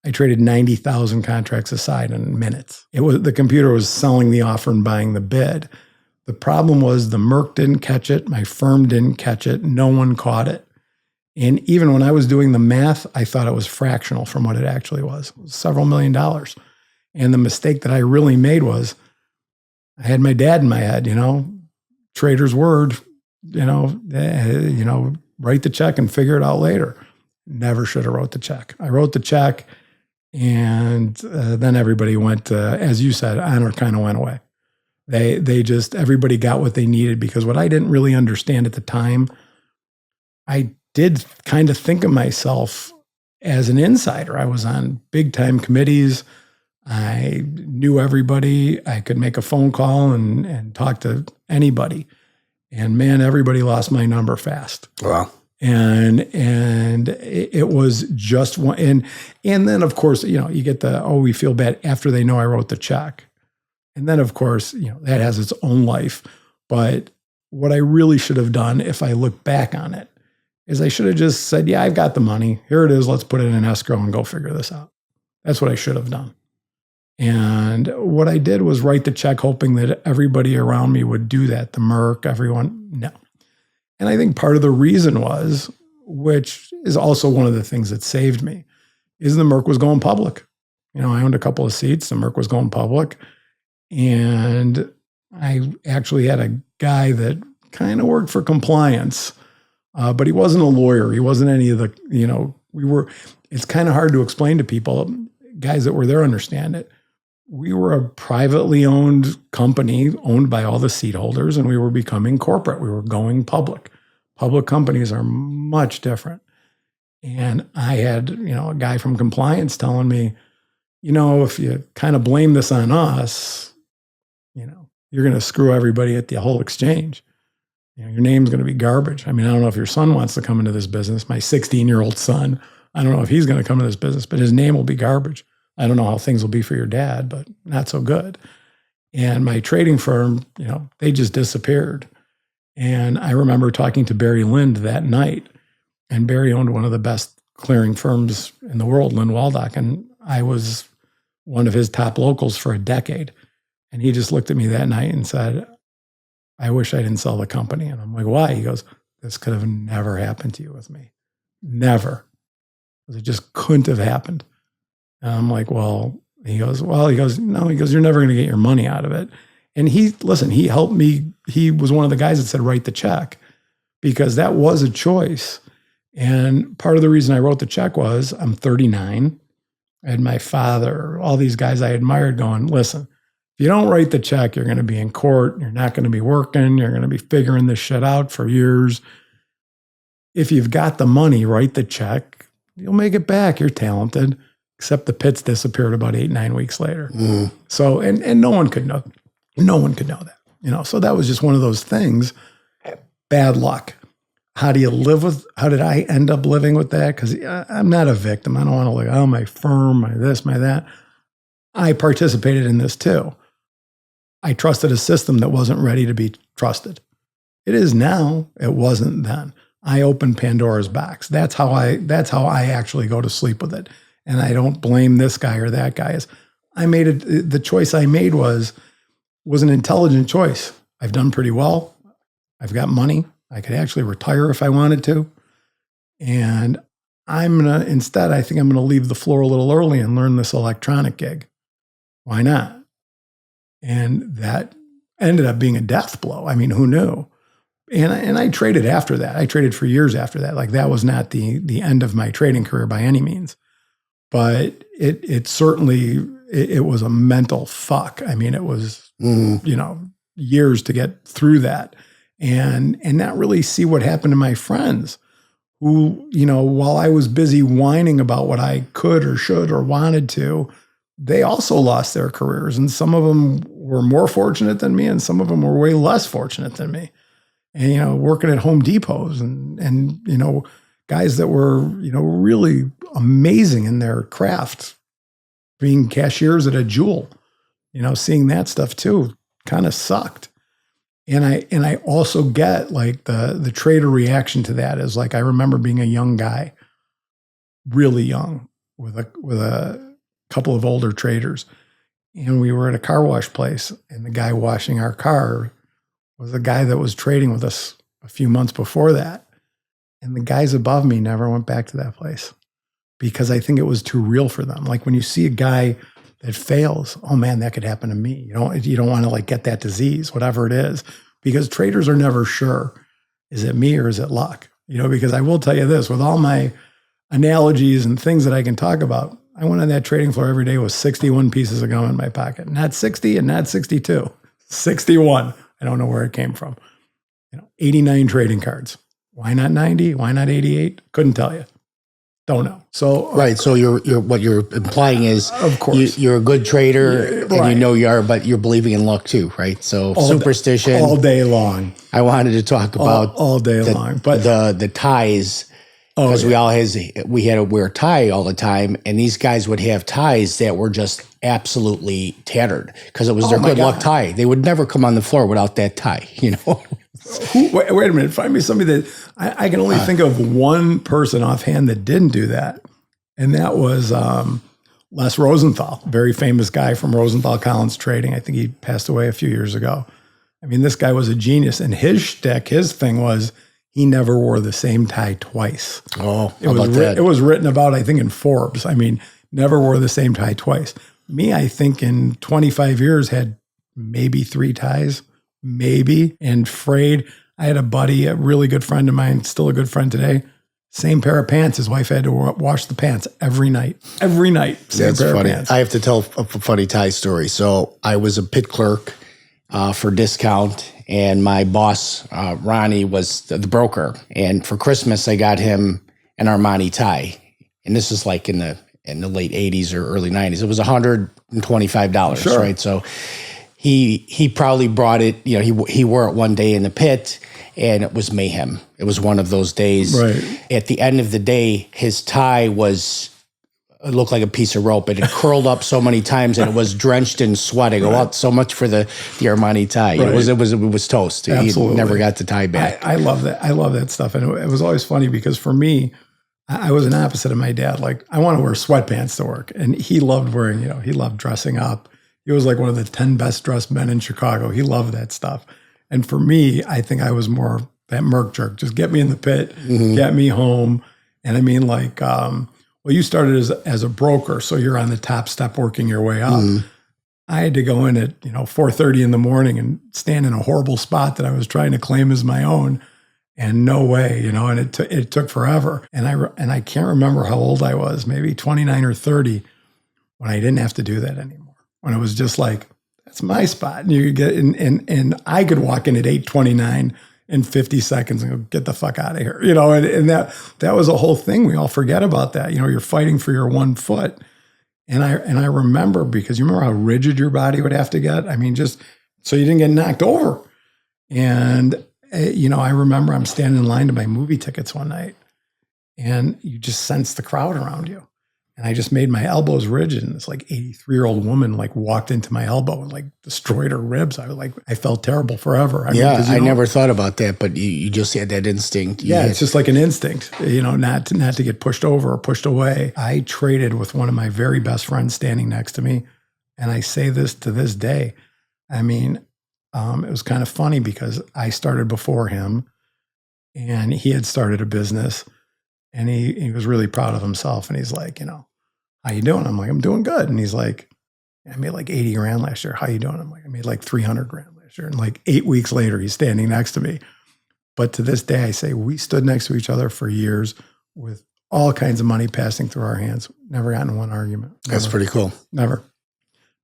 I traded 90,000 contracts aside in minutes. The computer was selling the offer and buying the bid. The problem was the Merc didn't catch it. My firm didn't catch it. No one caught it. And even when I was doing the math, I thought it was fractional from what it actually was. It was several $1 million. And the mistake that I really made was I had my dad in my head, trader's word, write the check and figure it out later. Never should have wrote the check. I wrote the check, and then everybody went, as you said, honor kind of went away. Everybody got what they needed, because what I didn't really understand at the time, I did kind of think of myself as an insider. I was on big time committees. I knew everybody. I could make a phone call and talk to anybody. And man, everybody lost my number fast. Wow. And it was just one. And then of course, you get we feel bad after they know I wrote the check. And then of course, that has its own life. But what I really should have done, if I look back on it, is I should have just said, yeah, I've got the money. Here it is. Let's put it in escrow and go figure this out. That's what I should have done. And what I did was write the check hoping that everybody around me would do that. The Merc, everyone, no. And I think part of the reason was, which is also one of the things that saved me, is the Merc was going public. I owned a couple of seats. The Merc was going public. And I actually had a guy that kind of worked for compliance, but he wasn't a lawyer. He wasn't any of the, it's kind of hard to explain to people, guys that were there understand it. We were a privately owned company owned by all the seat holders, and we were becoming corporate. We were going public. Public companies are much different. And I had, a guy from compliance telling me, if you kind of blame this on us, you're going to screw everybody at the whole exchange. Your name's going to be garbage. I don't know if your son wants to come into this business. My 16-year-old son, I don't know if he's going to come to this business, but his name will be garbage. I don't know how things will be for your dad, but not so good. And my trading firm, they just disappeared. And I remember talking to Barry Lind that night, and Barry owned one of the best clearing firms in the world, Lind Waldock, and I was one of his top locals for a decade. And he just looked at me that night and said, I wish I didn't sell the company. And I'm like, why? He goes, this could have never happened to you with me. Never. It just couldn't have happened. And I'm like, he goes, no, you're never going to get your money out of it. And he helped me. He was one of the guys that said, write the check, because that was a choice. And part of the reason I wrote the check was I'm 39. I had my father, all these guys I admired going, listen, If you don't write the check, you're going to be in court. You're not going to be working. You're going to be figuring this shit out for years. If you've got the money, write the check. You'll make it back. You're talented. Except the pits disappeared about 8-9 weeks later. So, and no one could know. No one could know that. So that was just one of those things. Bad luck. How did I end up living with that? Because I'm not a victim. I don't want to like, oh, my firm, my this, my that. I participated in this too. I trusted a system that wasn't ready to be trusted. It is now. It wasn't then. I opened Pandora's box. That's how I actually go to sleep with it. And I don't blame this guy or that guy. The choice I made was an intelligent choice. I've done pretty well. I've got money. I could actually retire if I wanted to. And I think I'm going to leave the floor a little early and learn this electronic gig. Why not? And that ended up being a death blow. I mean, who knew? And I traded after that. I traded for years after that. Like that was not the end of my trading career by any means. But it certainly was a mental fuck. I mean, it was years to get through that, and not really see what happened to my friends who, while I was busy whining about what I could or should or wanted to, they also lost their careers, and some of them were more fortunate than me, and some of them were way less fortunate than me. And working at Home Depots and guys that were, really amazing in their craft, being cashiers at a Jewel, seeing that stuff too kind of sucked. And I also get like the trader reaction to that is like, I remember being a young guy, really young, with a couple of older traders. And we were at a car wash place, and the guy washing our car was a guy that was trading with us a few months before that. And the guys above me never went back to that place because I think it was too real for them. Like when you see a guy that fails, oh man, that could happen to me. You don't want to like get that disease, whatever it is, because traders are never sure. Is it me or is it luck? Because I will tell you this, with all my analogies and things that I can talk about, I went on that trading floor every day with 61 pieces of gum in my pocket. Not 60 and not 62, 61. I don't know where it came from. 89 trading cards. Why not 90? Why not 88? Couldn't tell you. Don't know. So right. So you're what you're implying is, of course, you're a good trader, right. And you are, but you're believing in luck too, right? So superstition all day long. I wanted to talk about all day long, but the ties. Because we had to wear a tie all the time, and these guys would have ties that were just absolutely tattered because it was their good luck tie. They would never come on the floor without that tie, Wait a minute. Find me somebody that I can only think of one person offhand that didn't do that, and that was Les Rosenthal, very famous guy from Rosenthal Collins Trading. I think he passed away a few years ago. I mean, this guy was a genius, and his shtick, his thing was, he never wore the same tie twice. Oh, it was written about, I think, in Forbes. I mean, never wore the same tie twice. Me, I think in 25 years had maybe 3 ties, maybe. And frayed. I had a buddy, a really good friend of mine, still a good friend today. Same pair of pants. His wife had to wash the pants every night. Every night. That's funny. I have to tell a funny tie story. So I was a pit clerk for Discount. And my boss, Ronnie, was the broker. And for Christmas, I got him an Armani tie. And this is like in the late 80s or early 90s. It was $125, sure. Right? So he probably brought it, he wore it one day in the pit, and it was mayhem. It was one of those days. Right. At the end of the day, his tie it looked like a piece of rope. It had curled up so many times, and it was drenched in sweat. I go, well, so much for the Armani tie. Right. It was toast. Absolutely. He never got the tie back. I love that. I love that stuff. And it was always funny because for me, I was an opposite of my dad. Like I want to wear sweatpants to work, and he loved wearing. He loved dressing up. He was like one of the 10 best dressed men in Chicago. He loved that stuff. And for me, I think I was more that Merc jerk. Just get me in the pit, get me home. And I mean, like. Well, you started as a broker, so you're on the top step working your way up. I had to go in at 4:30 in the morning and stand in a horrible spot that I was trying to claim as my own, and no way, and it took forever. And I can't remember how old I was, maybe 29 or 30, when I didn't have to do that anymore. When it was just like that's my spot. And you get and I could walk in at 8:29 in 50 seconds and go, get the fuck out of here. And that was a whole thing. We all forget about that. You're fighting for your 1 foot. And I remember, because you remember how rigid your body would have to get? I mean, just so you didn't get knocked over. And, I remember I'm standing in line to buy movie tickets one night, and you just sense the crowd around you. And I just made my elbows rigid, and this 83-year-old woman walked into my elbow and destroyed her ribs. I felt terrible forever. I never thought about that, but you just had that instinct. It's just like an instinct, not to get pushed over or pushed away. I traded with one of my very best friends standing next to me, and I say this to this day. I mean, it was kind of funny because I started before him, and he had started a business. And he was really proud of himself. And he's like, how you doing? I'm like, I'm doing good. And he's like, I made 80 grand last year. How you doing? I'm like, I made 300 grand last year. And 8 weeks later, he's standing next to me. But to this day, I say, we stood next to each other for years with all kinds of money passing through our hands. Never gotten in one argument. Never. That's pretty cool. Never.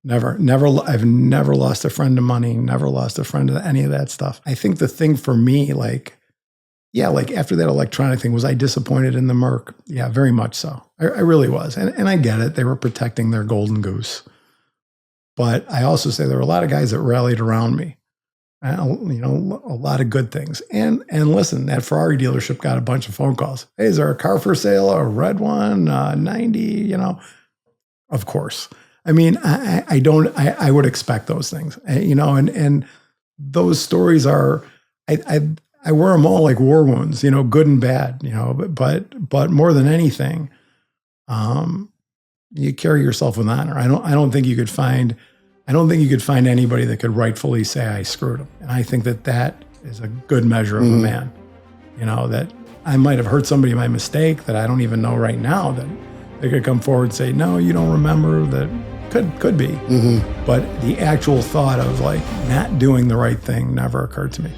I've never lost a friend to money, never lost a friend to any of that stuff. I think the thing for me, after that electronic thing, was I disappointed in the Merc? Yeah, very much so. I really was. And I get it. They were protecting their golden goose. But I also say there were a lot of guys that rallied around me. A lot of good things. And listen, that Ferrari dealership got a bunch of phone calls. Hey, is there a car for sale? A red one, 90, Of course. I mean, I would expect those things, and those stories are, I wear them all like war wounds, good and bad, but more than anything, you carry yourself with honor. I don't think you could find anybody that could rightfully say I screwed him. And I think that is a good measure of a man, that I might have hurt somebody by mistake that I don't even know right now, that they could come forward and say, no, you don't remember that. Could be. But the actual thought of not doing the right thing never occurred to me.